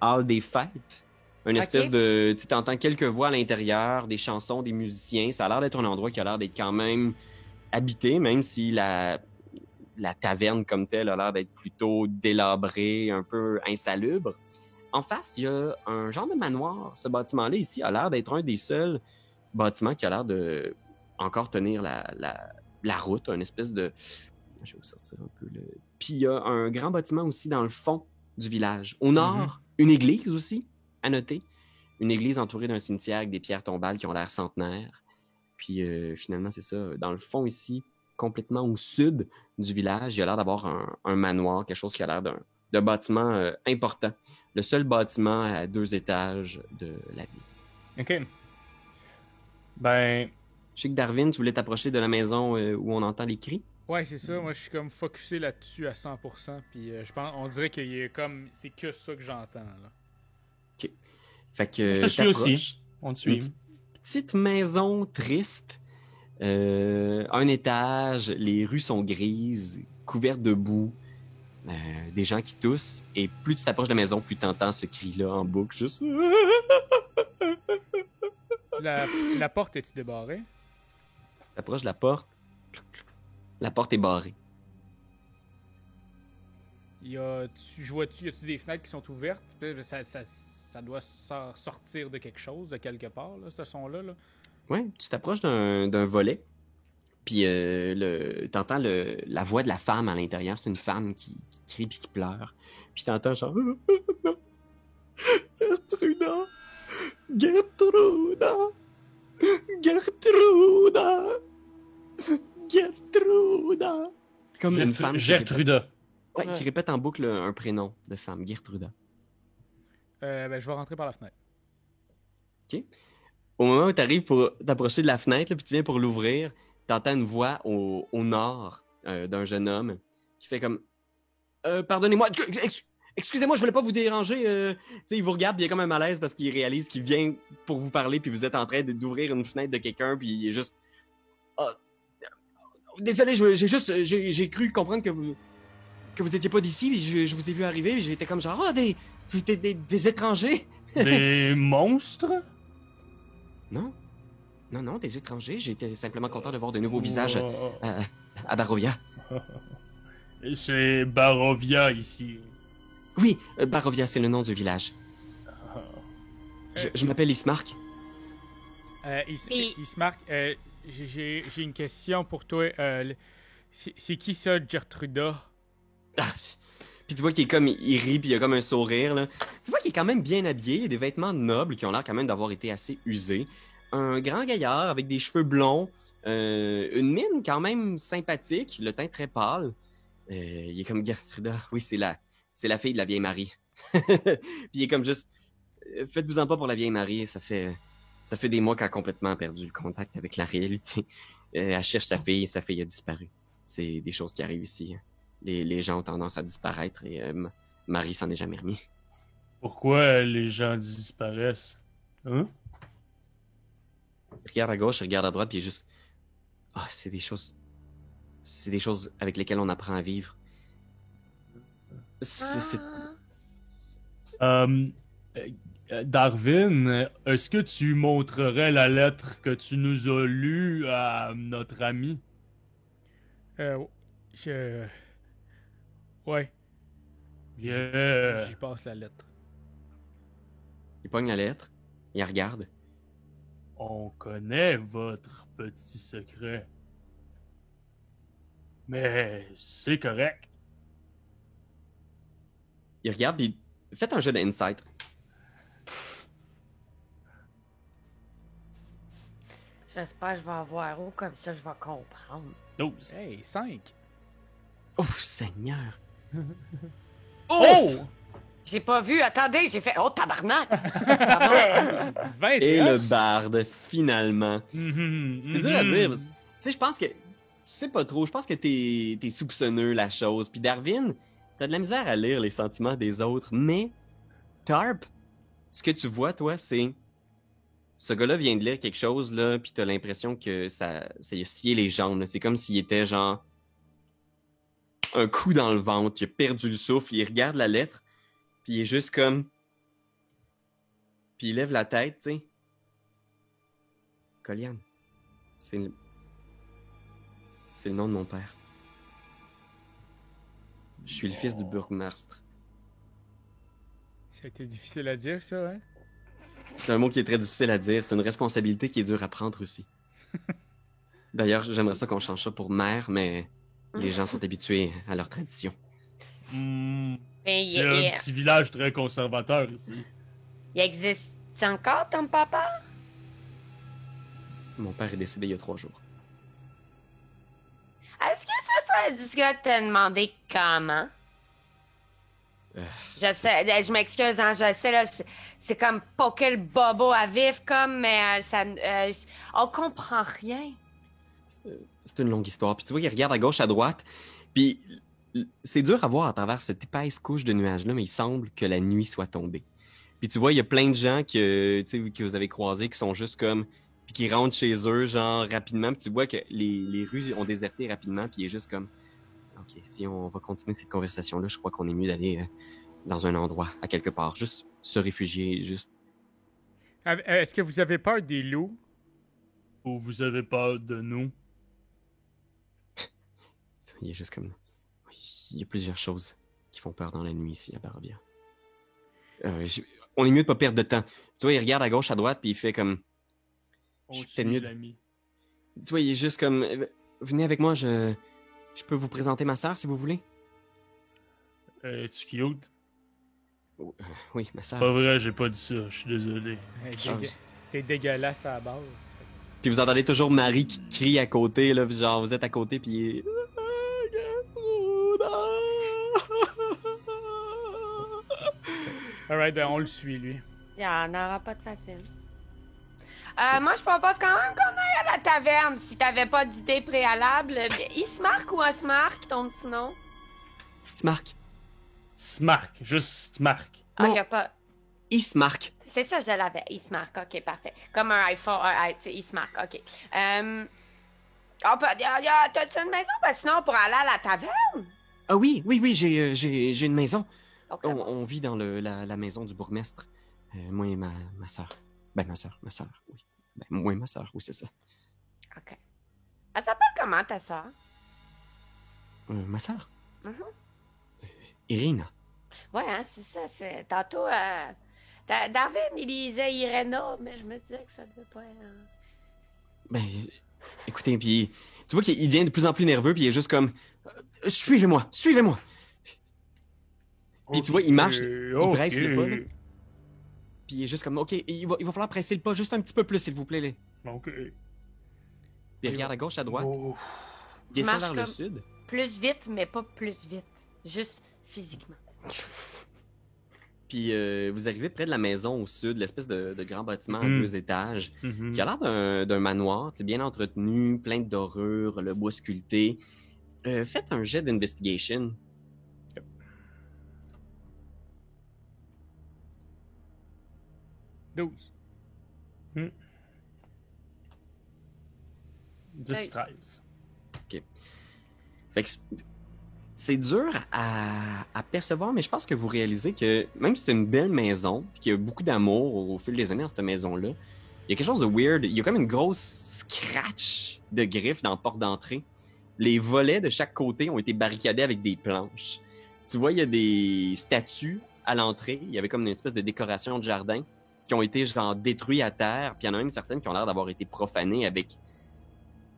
hall des fêtes. Une espèce de. Tu entends quelques voix à l'intérieur, des chansons, des musiciens. Ça a l'air d'être un endroit qui a l'air d'être quand même habité, même si la taverne comme telle a l'air d'être plutôt délabrée, un peu insalubre. En face, il y a un genre de manoir. Ce bâtiment-là ici a l'air d'être un des seuls bâtiments qui a l'air de encore tenir la route, une espèce de... Je vais vous sortir un peu le... Puis il y a un grand bâtiment aussi dans le fond du village. Au nord, une église aussi, à noter. Une église entourée d'un cimetière avec des pierres tombales qui ont l'air centenaires. Puis finalement, c'est ça. Dans le fond ici, complètement au sud du village, il y a l'air d'avoir un manoir, quelque chose qui a l'air d'un bâtiment important. Le seul bâtiment à 2 étages de la ville. Ok. Ben, Je sais que Darwin, tu voulais t'approcher de la maison où on entend les cris. Ouais, c'est ça. Moi, je suis comme focusé là-dessus à 100%. Puis je pense, on dirait qu'il est comme, c'est que ça que j'entends là. Fait que je te suis t'approches. aussi. On te suit. Petite maison triste. Un étage, les rues sont grises, couvertes de boue. Des gens qui toussent. Et plus tu t'approches de la maison, plus tu entends ce cri-là en boucle. Juste... La porte est-tu débarrée? T'approches de la porte. La porte est barrée. Y a-tu des fenêtres qui sont ouvertes? Ça doit sortir de quelque chose, de quelque part, là, ce son-là. Là. Ouais, tu t'approches d'un volet. Puis t'entends la voix de la femme à l'intérieur. C'est une femme qui crie puis qui pleure. Puis t'entends genre... Gertruda! Gertruda! Gertruda! Gertruda! Comme une femme Gertruda. qui répète en boucle un prénom de femme, Gertruda. Je vais rentrer par la fenêtre. Au moment où tu arrives pour t'approcher de la fenêtre, là, puis tu viens pour l'ouvrir, t'entends une voix au nord d'un jeune homme qui fait comme pardonnez-moi, Excusez-moi, je voulais pas vous déranger. Tu sais, il vous regarde, puis il y a comme un malaise parce qu'il réalise qu'il vient pour vous parler, puis vous êtes en train d'ouvrir une fenêtre de quelqu'un, puis il est juste. Ah, désolé, j'ai cru comprendre que vous étiez pas d'ici, puis je vous ai vu arriver, puis j'étais comme genre, des étrangers. Des monstres? Non, non, des étrangers. J'étais simplement content de voir de nouveaux visages à Barovia. C'est Barovia ici. Oui, Barovia, c'est le nom du village. Je m'appelle Ismark. Ismark, j'ai une question pour toi. C'est qui ça, Gertruda? Ah, puis tu vois qu'il est comme, il rit, puis il a comme un sourire, là. Tu vois qu'il est quand même bien habillé, il a des vêtements nobles qui ont l'air quand même d'avoir été assez usés. Un grand gaillard avec des cheveux blonds, une mine quand même sympathique, le teint très pâle. Il est comme Gertruda, oui, c'est la fille de la vieille Marie. Puis il est comme juste, faites-vous-en pas pour la vieille Marie, ça fait des mois qu'elle a complètement perdu le contact avec la réalité. Elle cherche sa fille a disparu. C'est des choses qui arrivent ici. Les gens ont tendance à disparaître et Marie s'en est jamais remis. Pourquoi les gens disparaissent? Hein? Il regarde à gauche, il regarde à droite, puis il est juste... Ah, c'est des choses avec lesquelles on apprend à vivre. Darwin, est-ce que tu montrerais la lettre que tu nous as lue à notre ami? Ouais. Yeah. J'y passe la lettre. Il pogne la lettre, il la regarde. On connaît votre petit secret. Mais c'est correct. Il regarde, puis faites un jeu d'insight. J'espère que je vais avoir où, comme ça je vais comprendre. 12. Hey, 5. Oh, Seigneur! Oh! J'ai pas vu, attendez, j'ai fait. Oh, tabarnak! 20. Et le barde, finalement. Mhm, C'est dur à dire, parce que, tu sais, je pense que... Tu sais pas trop, je pense que t'es soupçonneux, la chose. Puis Darwin, t'as de la misère à lire les sentiments des autres, mais... Tarp, ce que tu vois, toi, c'est... Ce gars-là vient de lire quelque chose, là, pis t'as l'impression que ça a scié les jambes, là. C'est comme s'il était, genre... Un coup dans le ventre, il a perdu le souffle, il regarde la lettre, puis il est juste comme... Puis il lève la tête, tu sais. Coliane, c'est le nom de mon père. Je suis le fils du bourgmestre. Ça a été difficile à dire, ça, hein? C'est un mot qui est très difficile à dire. C'est une responsabilité qui est dure à prendre aussi. D'ailleurs, j'aimerais ça qu'on change ça pour mère, mais les gens sont habitués à leur tradition. C'est un petit village très conservateur ici. Il existe encore ton papa? Mon père est décédé il y a 3 jours. Est-ce que ça serait discret de te demander comment? Je m'excuse, hein, je sais, là, c'est comme poker le bobo à vif, comme, mais on comprend rien. C'est une longue histoire. Puis tu vois, il regarde à gauche, à droite, puis c'est dur à voir à travers cette épaisse couche de nuages-là, mais il semble que la nuit soit tombée. Puis tu vois, il y a plein de gens que vous avez croisés qui sont juste comme... Puis qui rentrent chez eux, genre, rapidement. Puis tu vois que les rues ont déserté rapidement, puis il est juste comme... OK, si on va continuer cette conversation-là, je crois qu'on est mieux d'aller dans un endroit, à quelque part. Juste se réfugier, juste... Est-ce que vous avez peur des loups? Ou vous avez peur de nous? Il est juste comme... Oui, il y a plusieurs choses qui font peur dans la nuit ici, à Barovia. On est mieux de pas perdre de temps. Tu vois, il regarde à gauche, à droite, puis il fait comme... On C'est mieux. l'ami. Tu vois, il est juste comme... Venez avec moi, je peux vous présenter ma sœur, si vous voulez. Es-tu cute? Oui, ma sœur. Pas vrai, j'ai pas dit ça, je suis désolé. Hey, t'es dégueulasse à la base. Puis vous entendez toujours Marie qui crie à côté, là, puis genre, vous êtes à côté, puis il est... Alright, ben on le suit, lui. Il en aura pas de facile. Moi, je propose quand même qu'on aille à la taverne, si t'avais pas d'idée préalable. Ismark ou Osmark, ton petit nom? Ismark. Smark, juste Smark. Ah, Non. y a pas. Ismark. C'est ça, je l'avais. Ismark, ok, parfait. Comme un iPhone, tu sais, Ismark, ok. T'as-tu une maison? Parce que sinon, on pourrait aller à la taverne. Ah oui, j'ai une maison. Ok, On vit dans la maison du bourgmestre. Moi et ma sœur. Ben, ma sœur, oui. Ben, moi et ma sœur, oui, c'est ça. ok. Elle s'appelle comment, ta soeur? Ma sœur? Mhm. Irina. Ouais, hein, c'est ça. Tantôt, David, il disait Irena, mais je me disais que ça devait pas être. Ben, écoutez, puis tu vois qu'il devient de plus en plus nerveux, puis il est juste comme suivez-moi. Puis tu vois, il marche, il presse le pas, là. Puis il est juste comme OK, il va falloir presser le pas juste un petit peu plus, s'il vous plaît. Là. Ok. Puis il regarde à gauche, à droite, Oh. il descend marche vers le comme- sud. Plus vite, mais pas plus vite. Juste physiquement. Puis vous arrivez près de la maison au sud, l'espèce de grand bâtiment à Mhm. 2 étages, Mhm. qui a l'air d'un manoir, c'est bien entretenu, plein de dorures, le bois sculpté. Faites un jet d'investigation. 12. 10 Hey. 13. Fait que c'est dur à percevoir, mais je pense que vous réalisez que même si c'est une belle maison, puis qu'il y a beaucoup d'amour au fil des années dans cette maison-là, il y a quelque chose de weird. Il y a comme une grosse scratch de griffes dans la porte d'entrée. Les volets de chaque côté ont été barricadés avec des planches. Tu vois, il y a des statues à l'entrée. Il y avait comme une espèce de décoration de jardin qui ont été genre détruites à terre. Puis il y en a même certaines qui ont l'air d'avoir été profanées avec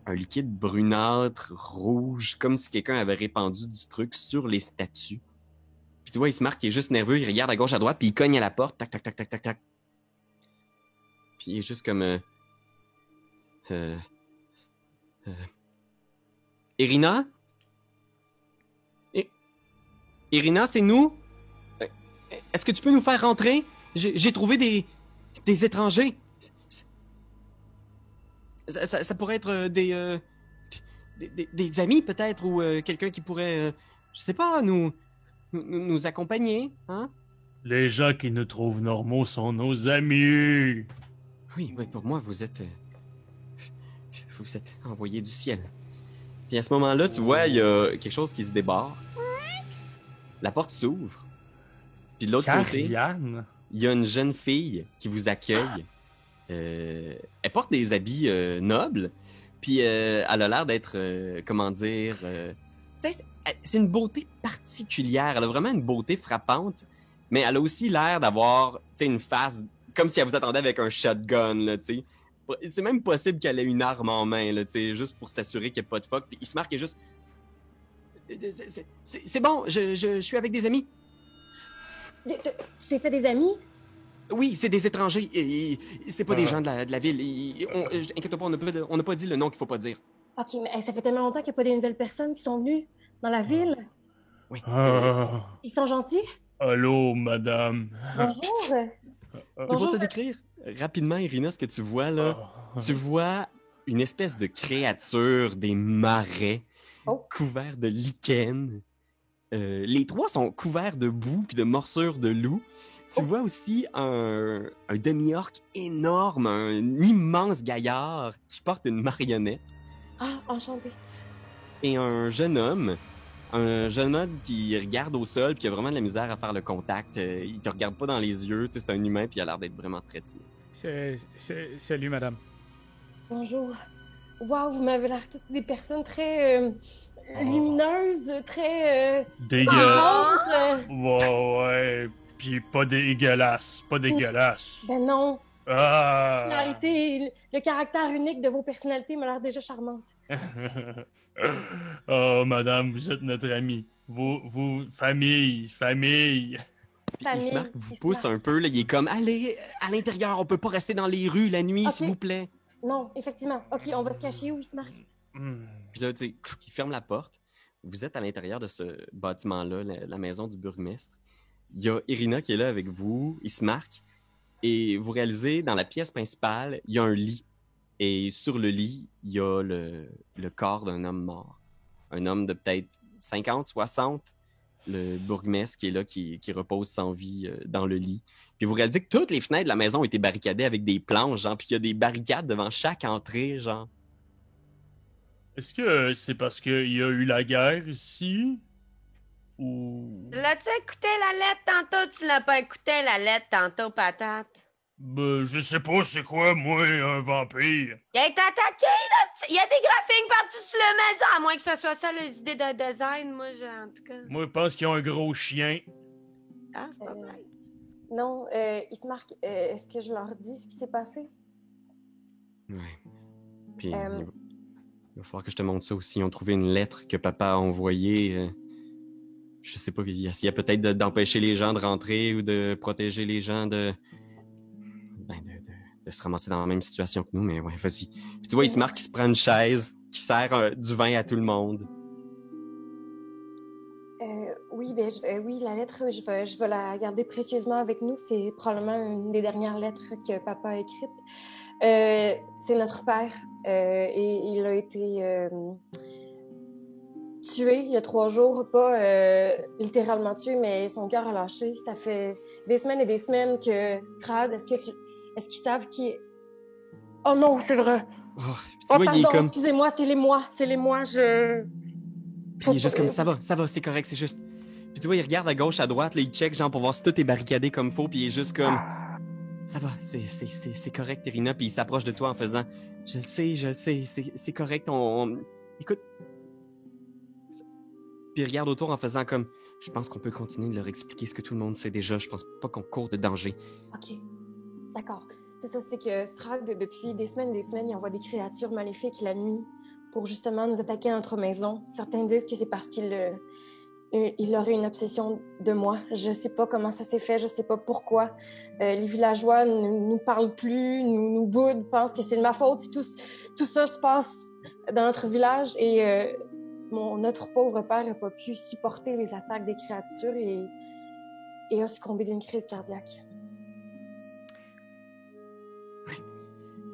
un liquide brunâtre, rouge, comme si quelqu'un avait répandu du truc sur les statues. Puis tu vois, il se marque, il est juste nerveux, il regarde à gauche, à droite, puis il cogne à la porte, tac, tac, tac, tac, tac, tac. Puis il est juste comme... Irina? Irina, c'est nous? Est-ce que tu peux nous faire rentrer? J'ai trouvé des étrangers. Ça pourrait être des amis, peut-être, ou quelqu'un qui pourrait, je sais pas, nous accompagner, hein? Les gens qui nous trouvent normaux sont nos amis. Oui, pour moi, vous êtes envoyé du ciel. Puis à ce moment-là, tu vois, il y a quelque chose qui se débarre. La porte s'ouvre. Puis de l'autre côté, Carianne. il y a une jeune fille qui vous accueille. Elle porte des habits nobles, puis elle a l'air d'être, comment dire, tu sais, c'est une beauté particulière. Elle a vraiment une beauté frappante, mais elle a aussi l'air d'avoir, tu sais, une face comme si elle vous attendait avec un shotgun, là, tu sais. C'est même possible qu'elle ait une arme en main, là, tu sais, juste pour s'assurer qu'il n'y a pas de fuck. Puis il se marque juste, c'est bon, je suis avec des amis. Tu t'es fait des amis? Oui, c'est des étrangers. C'est pas des gens de la ville. Inquiète-toi pas, on n'a pas dit le nom qu'il faut pas dire. Ok, mais ça fait tellement longtemps qu'il n'y a pas de nouvelles personnes qui sont venues dans la ville. Oui. Ah. Ils sont gentils? Allô, madame. Bonjour. Pour Bonjour. te décrire rapidement, Irina, ce que tu vois là, tu vois une espèce de créature des marais Oh. couvert de lichen. Les trois sont couverts de boue puis de morsures de loup. Tu vois aussi un demi-orc énorme, un immense gaillard qui porte une marionnette Ah, enchanté. et un jeune homme qui regarde au sol puis qui a vraiment de la misère à faire le contact. Il te regarde pas dans les yeux, tu sais, c'est un humain puis il a l'air d'être vraiment très timide. Salut, madame. Bonjour. Waouh, vous m'avez l'air toutes des personnes très lumineuses, très Dégueulasse. parlantes. Ouais. Puis pas dégueulasse. Pas dégueulasse. Ben non. Ah. L'arité, le caractère unique de vos personnalités m'a l'air déjà charmante. Oh, madame, vous êtes notre amie. Vous, famille. Puis Ismark vous pousse un peu, là, il est comme allez à l'intérieur, on peut pas rester dans les rues la nuit, Ok. s'il vous plaît. Non, effectivement. Ok, on va se cacher où, Ismark? Hmm. Puis là, tu sais, il ferme la porte. Vous êtes à l'intérieur de ce bâtiment-là, la maison du bourgmestre. Il y a Irina qui est là avec vous, Ismark, et vous réalisez, dans la pièce principale, il y a un lit. Et sur le lit, il y a le corps d'un homme mort. Un homme de peut-être 50, 60, le bourgmestre qui est là, qui repose sans vie dans le lit. Puis vous réalisez que toutes les fenêtres de la maison ont été barricadées avec des planches, genre, puis il y a des barricades devant chaque entrée, genre. Est-ce que c'est parce qu'il y a eu la guerre ici? Ou... L'as-tu écouté la lettre tantôt? Tu l'as pas écouté la lettre tantôt, patate? Ben, je sais pas c'est quoi, moi, un vampire. Il a été attaqué, là! Il y a des graphiques partout sur la maison, à moins que ce soit ça, les idées de design, moi, en tout cas. Moi, je pense qu'ils ont un gros chien. Ah, c'est pas vrai. Non, Ismark, est-ce que je leur dis ce qui s'est passé? Ouais. Puis il va falloir que je te montre ça aussi. Ils ont trouvé une lettre que papa a envoyée. Je sais pas, il y a peut-être d'empêcher les gens de rentrer ou de protéger les gens de se ramasser dans la même situation que nous, mais ouais, vas-y. Puis tu vois, Ismark qui se prend une chaise, qui sert du vin à tout le monde. Oui, oui, la lettre, je vais la garder précieusement avec nous. C'est probablement une des dernières lettres que papa a écrites. C'est notre père et il a été tué il y a 3 jours. Pas littéralement tué, mais son cœur a lâché. Ça fait des semaines et des semaines que Strad, est-ce qu'ils savent qui est... Oh non, c'est vrai! Oh, tu vois, il est comme... excusez-moi, c'est les mois, je... Puis il est juste comme, ça va, c'est correct, c'est juste... Puis tu vois, il regarde à gauche, à droite, là, il check, genre, pour voir si tout est barricadé comme faut, puis il est juste comme... Ça va, c'est correct, Irina, puis il s'approche de toi en faisant... Je le sais, c'est correct, Écoute... Puis il regarde autour en faisant comme... Je pense qu'on peut continuer de leur expliquer ce que tout le monde sait déjà, je pense pas qu'on court de danger. OK, d'accord. C'est ça, c'est que Strad, depuis des semaines, il envoie des créatures maléfiques la nuit pour justement nous attaquer à notre maison. Certains disent que c'est parce qu'il aurait une obsession de moi. Je sais pas comment ça s'est fait, je sais pas pourquoi. Les villageois ne nous parlent plus, nous boudent, pensent que c'est de ma faute. Tout ça se passe dans notre village et notre pauvre père n'a pas pu supporter les attaques des créatures et a succombé d'une crise cardiaque.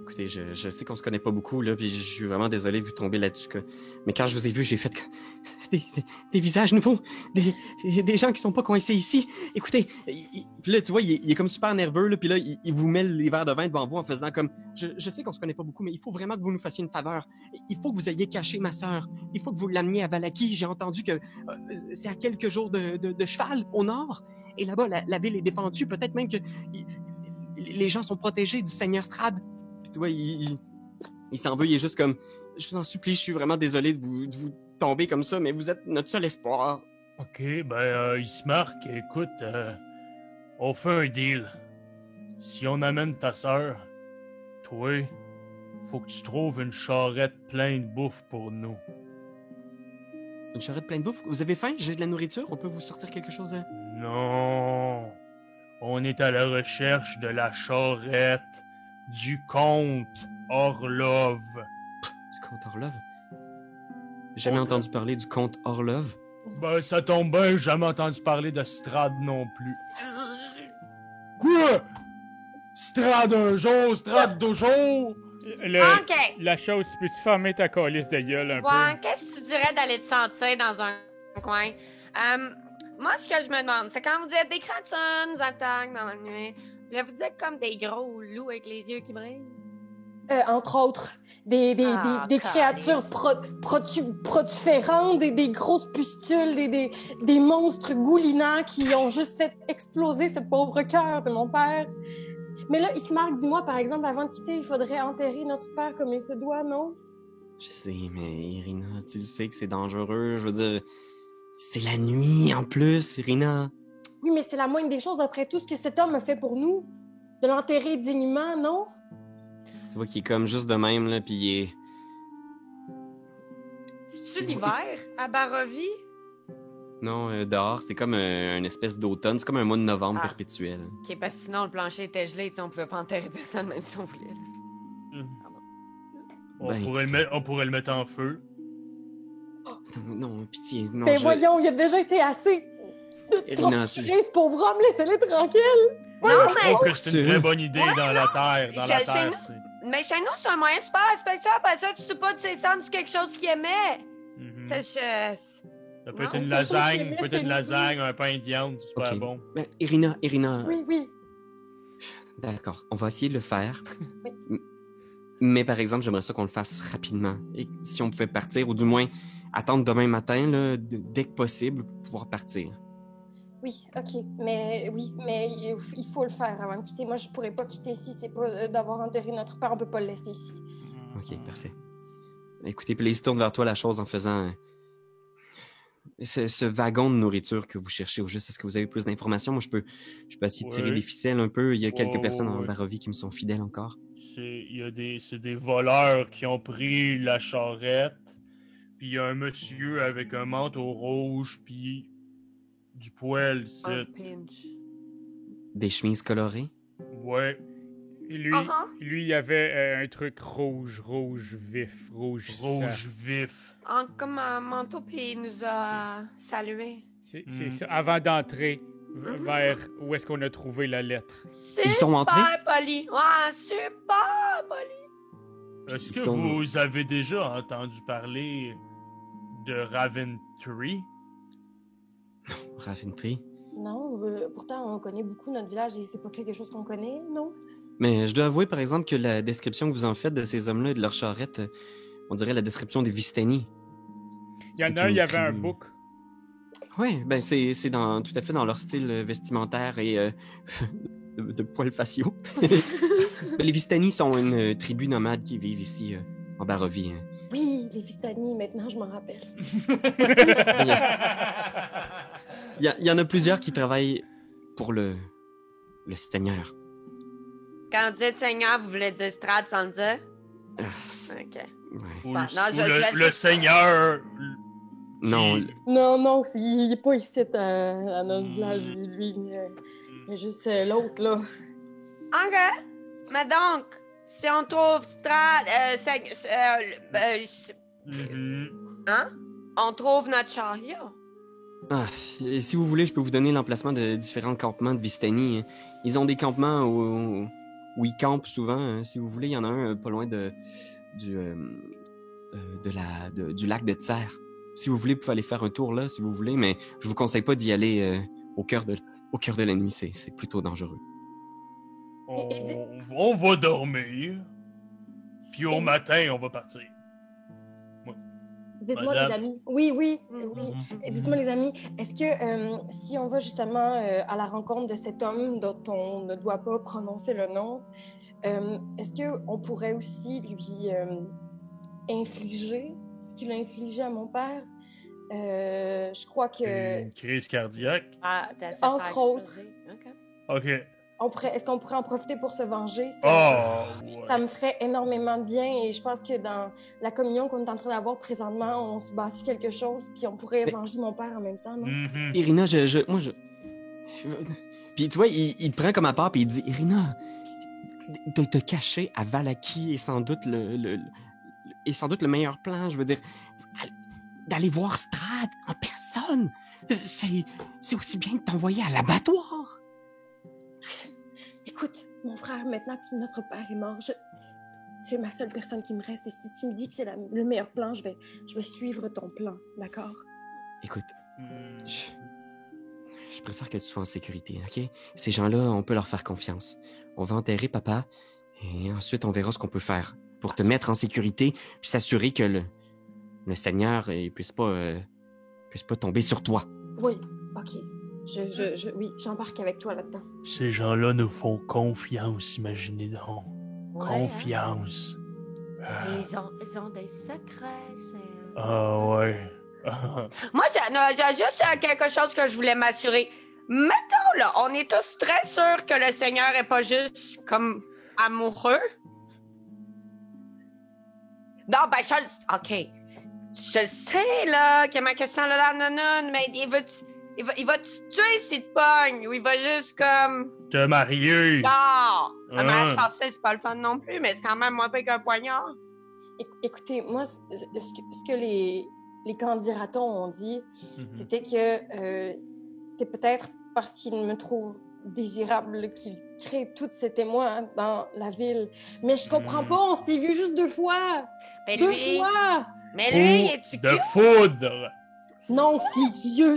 Écoutez, je sais qu'on se connaît pas beaucoup, là, puis je suis vraiment désolé de vous tomber là-dessus. Mais quand je vous ai vu, j'ai fait des visages nouveaux, des gens qui sont pas coincés ici. Écoutez, puis là, tu vois, il est comme super nerveux, là, puis là, il vous met les verres de vin devant vous en faisant comme... Je sais qu'on se connaît pas beaucoup, mais il faut vraiment que vous nous fassiez une faveur. Il faut que vous ayez caché ma sœur. Il faut que vous l'ameniez à Vallaki. J'ai entendu que c'est à quelques jours de cheval, au nord. Et là-bas, la ville est défendue. Peut-être même que les gens sont protégés du Seigneur Strad. Tu vois, il s'en veut, il est juste comme... Je vous en supplie, je suis vraiment désolé de vous tomber comme ça, mais vous êtes notre seul espoir. Ok, Ismark, écoute, on fait un deal. Si on amène ta sœur, toi, faut que tu trouves une charrette pleine de bouffe pour nous. Une charrette pleine de bouffe? Vous avez faim? J'ai de la nourriture? On peut vous sortir quelque chose? Non, on est à la recherche de la charrette du comte Orlov. Du comte Orlov? J'ai jamais entendu parler du comte Orlov. Ben, ça tombe bien, j'ai jamais entendu parler de Strad non plus. Quoi? Strad un jour, Strad 2 jours? OK. La chose, peux-tu fermer ta calice de gueule un peu? Qu'est-ce que tu dirais d'aller te sentir dans un coin? Moi, ce que je me demande, c'est quand vous dites des créatures nous attaquent dans la nuit, vous dites comme des gros loups avec les yeux qui brillent? Entre autres, des créatures protuférantes, des grosses pustules, des monstres goulinants qui ont juste fait exploser ce pauvre cœur de mon père. Mais là, Ismark, dis-moi, par exemple, avant de quitter, il faudrait enterrer notre père comme il se doit, non? Je sais, mais Irina, tu le sais que c'est dangereux. Je veux dire, c'est la nuit en plus, Irina. Oui, mais c'est la moindre des choses après tout ce que cet homme a fait pour nous. De l'enterrer dignement, non? Tu vois qu'il est comme juste de même, là, pis il est... C'est-tu l'hiver, à Barovie? Non, dehors, c'est comme une espèce d'automne. C'est comme un mois de novembre perpétuel. OK, parce que sinon, le plancher était gelé, on pouvait pas enterrer personne, même si on voulait. On pourrait le mettre en feu. Non, pitié, non. Ben voyons, il a déjà été assez... Trop ce pauvre homme, laissez-le tranquille! Non, je trouve que c'est une très bonne idée dans la terre. Mais chez nous, c'est un moyen super respectueux. Après ça, tu sais pas de ses cendres, c'est quelque chose qu'il aimait. Mm-hmm. C'est juste... Ça peut être Non, une c'est lasagne, sûr, peut-être une lasagne, un pain de viande, c'est super Ok. bon. Ben, Irina, Oui, oui. d'accord, on va essayer de le faire. Oui. Mais par exemple, j'aimerais ça qu'on le fasse rapidement. Et si on pouvait partir, ou du moins attendre demain matin, là, dès que possible, pour pouvoir partir. Oui, ok. Mais oui, mais il faut le faire avant de quitter. Moi, je pourrais pas quitter ici. C'est pas d'avoir enterré notre père. On peut pas le laisser ici. Ok, parfait. Écoutez, puis là, il se tourne vers toi la chose en faisant ce wagon de nourriture que vous cherchez au juste. Est-ce que vous avez plus d'informations? Moi, je peux essayer de tirer Oui. des ficelles un peu. Il y a quelques Ouais, personnes ouais, en ouais. Barovie qui me sont fidèles encore. C'est des voleurs qui ont pris la charrette. Puis il y a un monsieur avec un manteau rouge, puis du poêle, Un c'est. pinch. Des chemises colorées? Et Ouais, lui, il y avait un truc rouge vif, rouge sang. rouge vif. Comme un manteau, puis il nous a salués. C'est ça, avant d'entrer vers où est-ce qu'on a trouvé la lettre. Ils sont entrés? Super poli. Ouais, super poli. Est-ce Ils que sont- vous avez déjà entendu parler de Raventry? Raffintry? Non, pourtant, on connaît beaucoup notre village et c'est pas quelque chose qu'on connaît, non? Mais je dois avouer, par exemple, que la description que vous en faites de ces hommes-là et de leur charrette, on dirait la description des Vistani. Il y en a un, il y avait un book. Oui, ben c'est tout à fait dans leur style vestimentaire et de poils faciaux. Les Vistani sont une tribu nomade qui vivent ici en Barovie. Hein. Oui, les Vistani, maintenant, je m'en rappelle. Il y en a plusieurs qui travaillent pour le Seigneur. Quand vous dites Seigneur, vous voulez dire Strad sans le dire? Ok. Ouais. Ou Non, le, je laisse- le seigneur. Non, Qui- Non, il est pas ici à notre village, lui. Il y a juste l'autre, là. Ok. Mais donc, si on trouve Strad, Mhm. hein? On trouve notre chariot. et si vous voulez, je peux vous donner l'emplacement de différents campements de Vistani. Hein. Ils ont des campements où ils campent souvent. Hein. Si vous voulez, il y en a un pas loin du lac de Tser. Si vous voulez, vous pouvez aller faire un tour là, si vous voulez, mais je vous conseille pas d'y aller au cœur de la nuit. C'est plutôt dangereux. On va dormir. Puis au Et- matin, on va partir. Dites-moi, Madame. les amis. Oui. Et Mhm. dites-moi, les amis, est-ce que si on va justement à la rencontre de cet homme dont on ne doit pas prononcer le nom, est-ce qu'on pourrait aussi lui infliger ce qu'il a infligé à mon père? Je crois que, Une crise cardiaque. Ah, t'as fait Entre faire autres. exploser. Ok. Ok. est-ce qu'on pourrait en profiter pour se venger? Oh, ouais. Ça me ferait énormément de bien et je pense que dans la communion qu'on est en train d'avoir présentement, on se bâtit quelque chose puis on pourrait Mais- venger mon père en même temps, non? Mhm. Irina, moi, puis tu vois, il te prend comme à part puis il dit, Irina, de te cacher à Valaki est sans doute le meilleur plan. Je veux dire, d'aller voir Strad en personne, c'est aussi bien que t'envoyer à l'abattoir. Écoute, mon frère, maintenant que notre père est mort, tu es ma seule personne qui me reste et si tu me dis que c'est le meilleur plan, je vais suivre ton plan, d'accord? Écoute, Hmm. je préfère que tu sois en sécurité, ok? Ces gens-là, on peut leur faire confiance. On va enterrer papa et ensuite on verra ce qu'on peut faire pour te mettre en sécurité puis s'assurer que le Seigneur puisse pas tomber sur toi. Oui, ok. Oui, j'embarque avec toi là-dedans. Ces gens-là nous font confiance, imaginez donc. Ouais, Confiance. hein. Ils ont des secrets, c'est... Ah ouais. Moi, j'ai juste quelque chose que je voulais m'assurer. Mettons, là, on est tous très sûrs que le Seigneur est pas juste comme amoureux. Non, ben, OK. Je le sais, là, que ma question, là, non, mais il va te tuer s'il te pogne, ou il va juste comme... Te marier. Ah! Un Hein? mariage forcé, c'est pas le fun non plus, mais c'est quand même moins pire qu'un poignard. Écoutez, moi, ce que les candidatons ont dit, Mhm. c'était que c'est peut-être parce qu'ils me trouvent désirable qu'ils créent tous ces témoins dans la ville. Mais je comprends pas, on s'est vu juste 2 fois! Mais 2 lui, fois! mais lui, il Coup est-tu de cute? foudre. Non,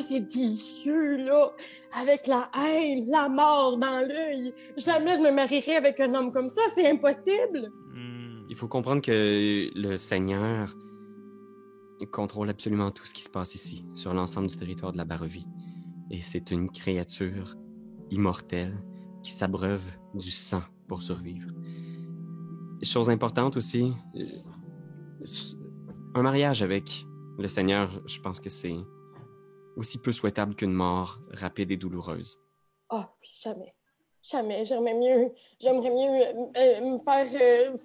c'est des yeux, là, avec la haine, la mort dans l'œil. Jamais je me marierais avec un homme comme ça, c'est impossible. Il faut comprendre que le Seigneur contrôle absolument tout ce qui se passe ici, sur l'ensemble du territoire de la Barovie. Et c'est une créature immortelle qui s'abreuve du sang pour survivre. Chose importante aussi, un mariage avec le Seigneur, je pense que c'est aussi peu souhaitable qu'une mort rapide et douloureuse. Ah, jamais. Jamais. J'aimerais mieux me faire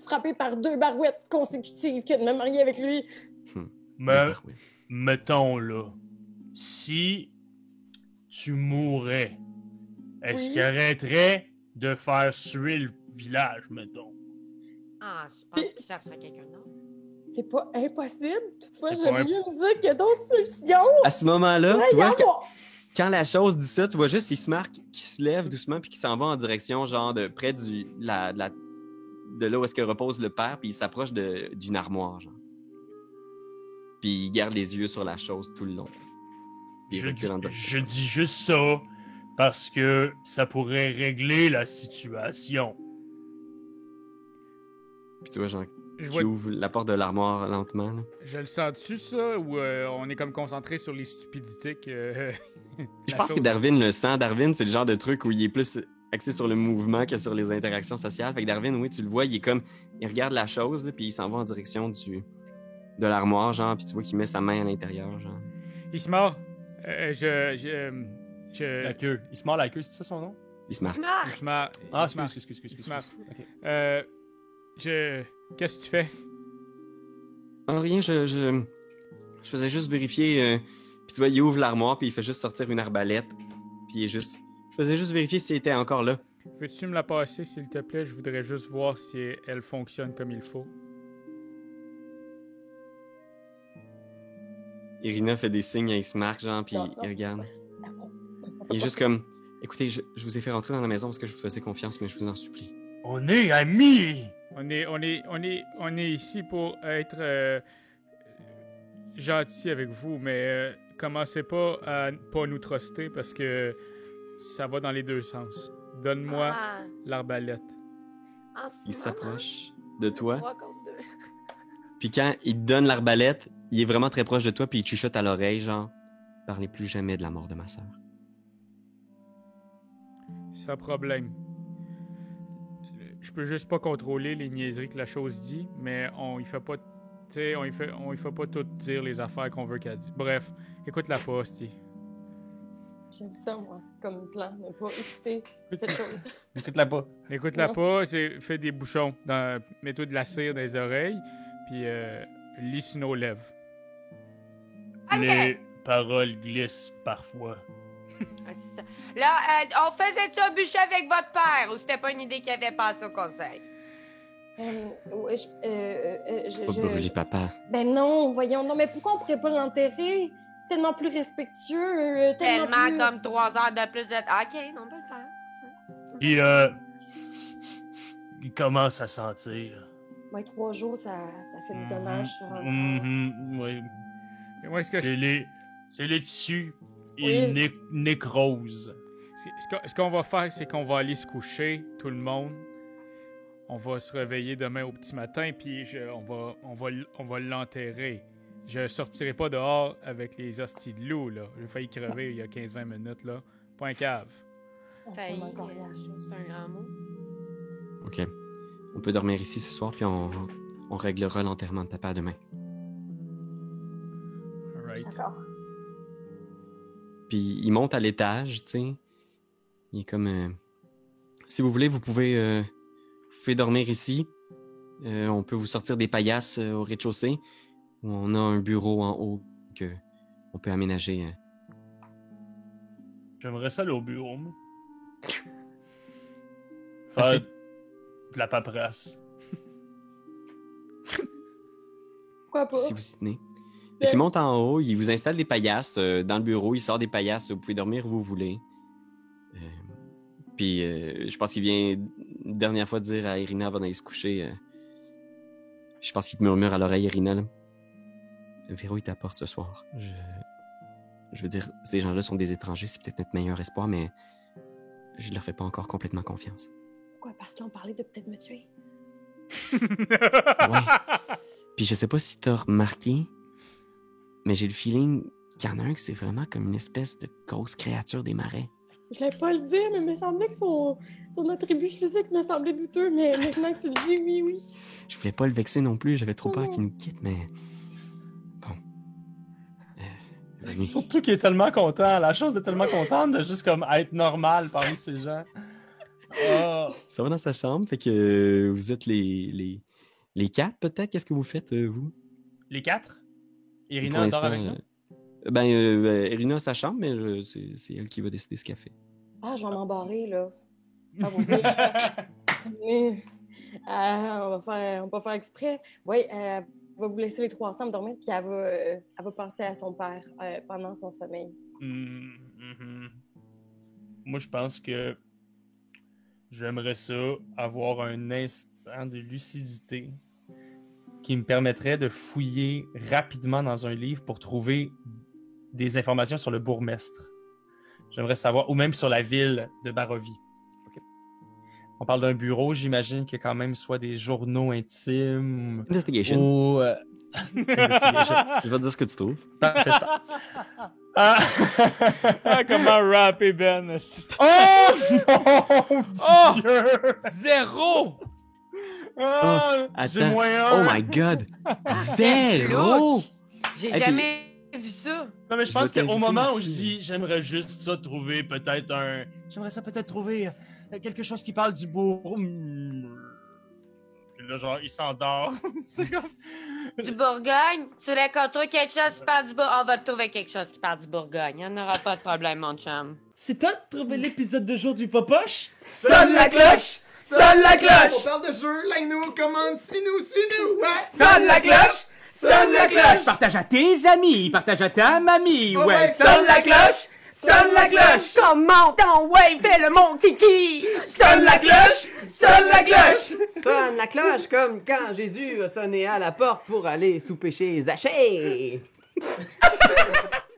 frapper par 2 barouettes consécutives que de me marier avec lui. Mais, mettons là, si tu mourrais, est-ce qu'il arrêterait de faire suer le village, mettons? Ah, je pense qu'il chercherait quelqu'un d'autre. C'est pas impossible. Toutefois, C'est j'aime pas mieux me dire qu'il y a d'autres solutions. À ce moment-là, tu vois, Regarde-moi. quand la chose dit ça, tu vois juste Ismark qui se lève doucement puis qui s'en va en direction, genre, de près de là où est-ce que repose le père, puis il s'approche d'une armoire, genre. Puis il garde les yeux sur la chose tout le long. Puis il recule en direction. Je dis juste ça parce que ça pourrait régler la situation. Puis tu vois, genre, Je qui vois- ouvre la porte de l'armoire lentement, là. Je le sens-tu, ça, ou on est comme concentré sur les stupidités que... Je pense que Darwin le sent. Darwin, c'est le genre de truc où il est plus axé sur le mouvement que sur les interactions sociales. Fait que Darwin, oui, tu le vois, il regarde la chose, là, puis il s'en va en direction de l'armoire, genre, puis tu vois qu'il met sa main à l'intérieur, genre. Ismar, La queue. Il se mord la queue, c'est ça son nom? Ismark. Ah! Ismar... Ah, Ismar, excuse. Ismar. Ok. Qu'est-ce que tu fais? Ah, rien, je faisais juste vérifier. Puis tu vois, il ouvre l'armoire, puis il fait juste sortir une arbalète. Puis il est juste. Je faisais juste vérifier s'il était encore là. Veux-tu me la passer, s'il te plaît? Je voudrais juste voir si elle fonctionne comme il faut. Irina fait des signes à Ismark, genre, puis Non. il regarde. Il est juste comme. Écoutez, je vous ai fait rentrer dans la maison parce que je vous faisais confiance, mais je vous en supplie. On est amis! On est ici pour être gentil avec vous, mais commencez pas à pas nous truster parce que ça va dans les deux sens. Donne-moi Ah. l'arbalète. En ce Il moment, s'approche de toi, 3 contre 2. puis quand il te donne l'arbalète, il est vraiment très proche de toi, puis il te chuchote à l'oreille, genre, parlez plus jamais de la mort de ma sœur. Sans problème. Je peux juste pas contrôler les niaiseries que la chose dit, mais on y fait pas, tu sais, on y fait pas tout dire les affaires qu'on veut qu'elle dise. Bref, écoute-la pas, hostie. J'aime ça, moi, comme plan, ne pas écouter cette chose. Écoute-la pas. Écoute-la Non. pas, fais des bouchons, mets-toi de la cire dans les oreilles, puis lis sur nos lèvres. Ok. Les paroles glissent parfois. Ah, c'est ça. Là, on faisait-tu un bûcher avec votre père ou c'était pas une idée qu'il avait passée au conseil? Ouais, Pas brûler papa. Ben non, voyons, non, mais pourquoi on pourrait pas l'enterrer? Tellement plus respectueux, tellement Tellement plus... comme 3 heures de plus de... Ah, ok, non, on peut le faire. Il commence à sentir. Ouais, 3 jours, ça fait du dommage sur un corps. Oui. Et moi, C'est les tissus. Oui. Ils nécrosent. ce qu'on va faire, c'est qu'on va aller se coucher, tout le monde. On va se réveiller demain au petit matin, puis on va l'enterrer. Je sortirai pas dehors avec les hosties de loup, là. J'ai failli crever il y a 15-20 minutes, là. Point cave. Ça fait Failli, encore coriace. c'est un grand mot. OK. On peut dormir ici ce soir, puis on réglera l'enterrement de papa demain. Alright. D'accord. Puis il monte à l'étage, tu sais. Il est comme... si vous voulez, vous pouvez dormir ici. On peut vous sortir des paillasses au rez-de-chaussée. Où on a un bureau en haut que on peut aménager. J'aimerais ça aller au bureau, moi. Faire de la paperasse. Pourquoi pas? Si vous y tenez. Fait qu'il monte en haut, il vous installe des paillasses dans le bureau, il sort des paillasses, vous pouvez dormir où vous voulez. Puis je pense qu'il vient une dernière fois dire à Irina avant d'aller se coucher. Je pense qu'il te murmure à l'oreille, Irina, là. Verrouille ta porte ce soir. je veux dire, ces gens-là sont des étrangers, c'est peut-être notre meilleur espoir, mais je leur fais pas encore complètement confiance. Pourquoi? Parce qu'ils ont parlé de peut-être me tuer. Ouais. Puis je sais pas si t'as remarqué, mais j'ai le feeling qu'il y en a un que c'est vraiment comme une espèce de grosse créature des marais. Je voulais pas le dire, mais il me semblait que son attribut physique me semblait douteux, mais maintenant que tu le dis, oui. Je voulais pas le vexer non plus, j'avais trop peur qu'il nous quitte, mais... Bon. Venez. Surtout qu'il est tellement content. La chose est tellement contente de juste comme être normal parmi ces gens. Oh. Ça va dans sa chambre, fait que vous êtes les 4 peut-être? Qu'est-ce que vous faites, vous? Les 4? Pour Irina l'instant, dort avec nous? Irina a sa chambre, mais c'est elle qui va décider ce qu'elle fait. Ah, je vais m'embarrer, là. Ah, bon, mais, on va faire exprès. Oui, elle va vous laisser les 3 ensemble dormir, puis elle va penser à son père pendant son sommeil. Moi, je pense que j'aimerais ça avoir un instant de lucidité qui me permettrait de fouiller rapidement dans un livre pour trouver des informations sur le bourgmestre. J'aimerais savoir, ou même sur la ville de Barovie. Okay. On parle d'un bureau, j'imagine qu'il y a quand même soit des journaux intimes Investigation. ou... Investigation. Je vais te dire ce que tu trouves. Parfait, je pars. Comment rapper, Ben? Oh mon Dieu! 0! J'ai Attends. moins Oh 1. my God! 0! J'ai Hey, jamais vu ça. Non, mais je Je pense vais qu'au t'inviter moment où je ici. dis j'aimerais juste ça trouver peut-être un. J'aimerais ça peut-être trouver quelque chose qui parle du bourg. Puis là, genre, il s'endort. C'est comme. Du Bourgogne? Tu voulais qu'on trouve quelque chose qui parle du Bourgogne? On va te trouver quelque chose qui parle du Bourgogne. Il n'y en aura pas de problème, mon chum. C'est toi de trouver l'épisode de jour du Popoche? Sonne la cloche! Sonne la On cloche! parle de jeu, like-nous, commande, suis-nous, ouais! Sonne la cloche! Sonne la cloche! Partage à tes amis, partage à ta mamie, ouais! Sonne la cloche! Sonne la cloche! Comment ton ouais, fais-le mon kiki! Sonne la cloche! Sonne la cloche! Sonne la cloche comme quand Jésus a sonné à la porte pour aller souper chez Zachée.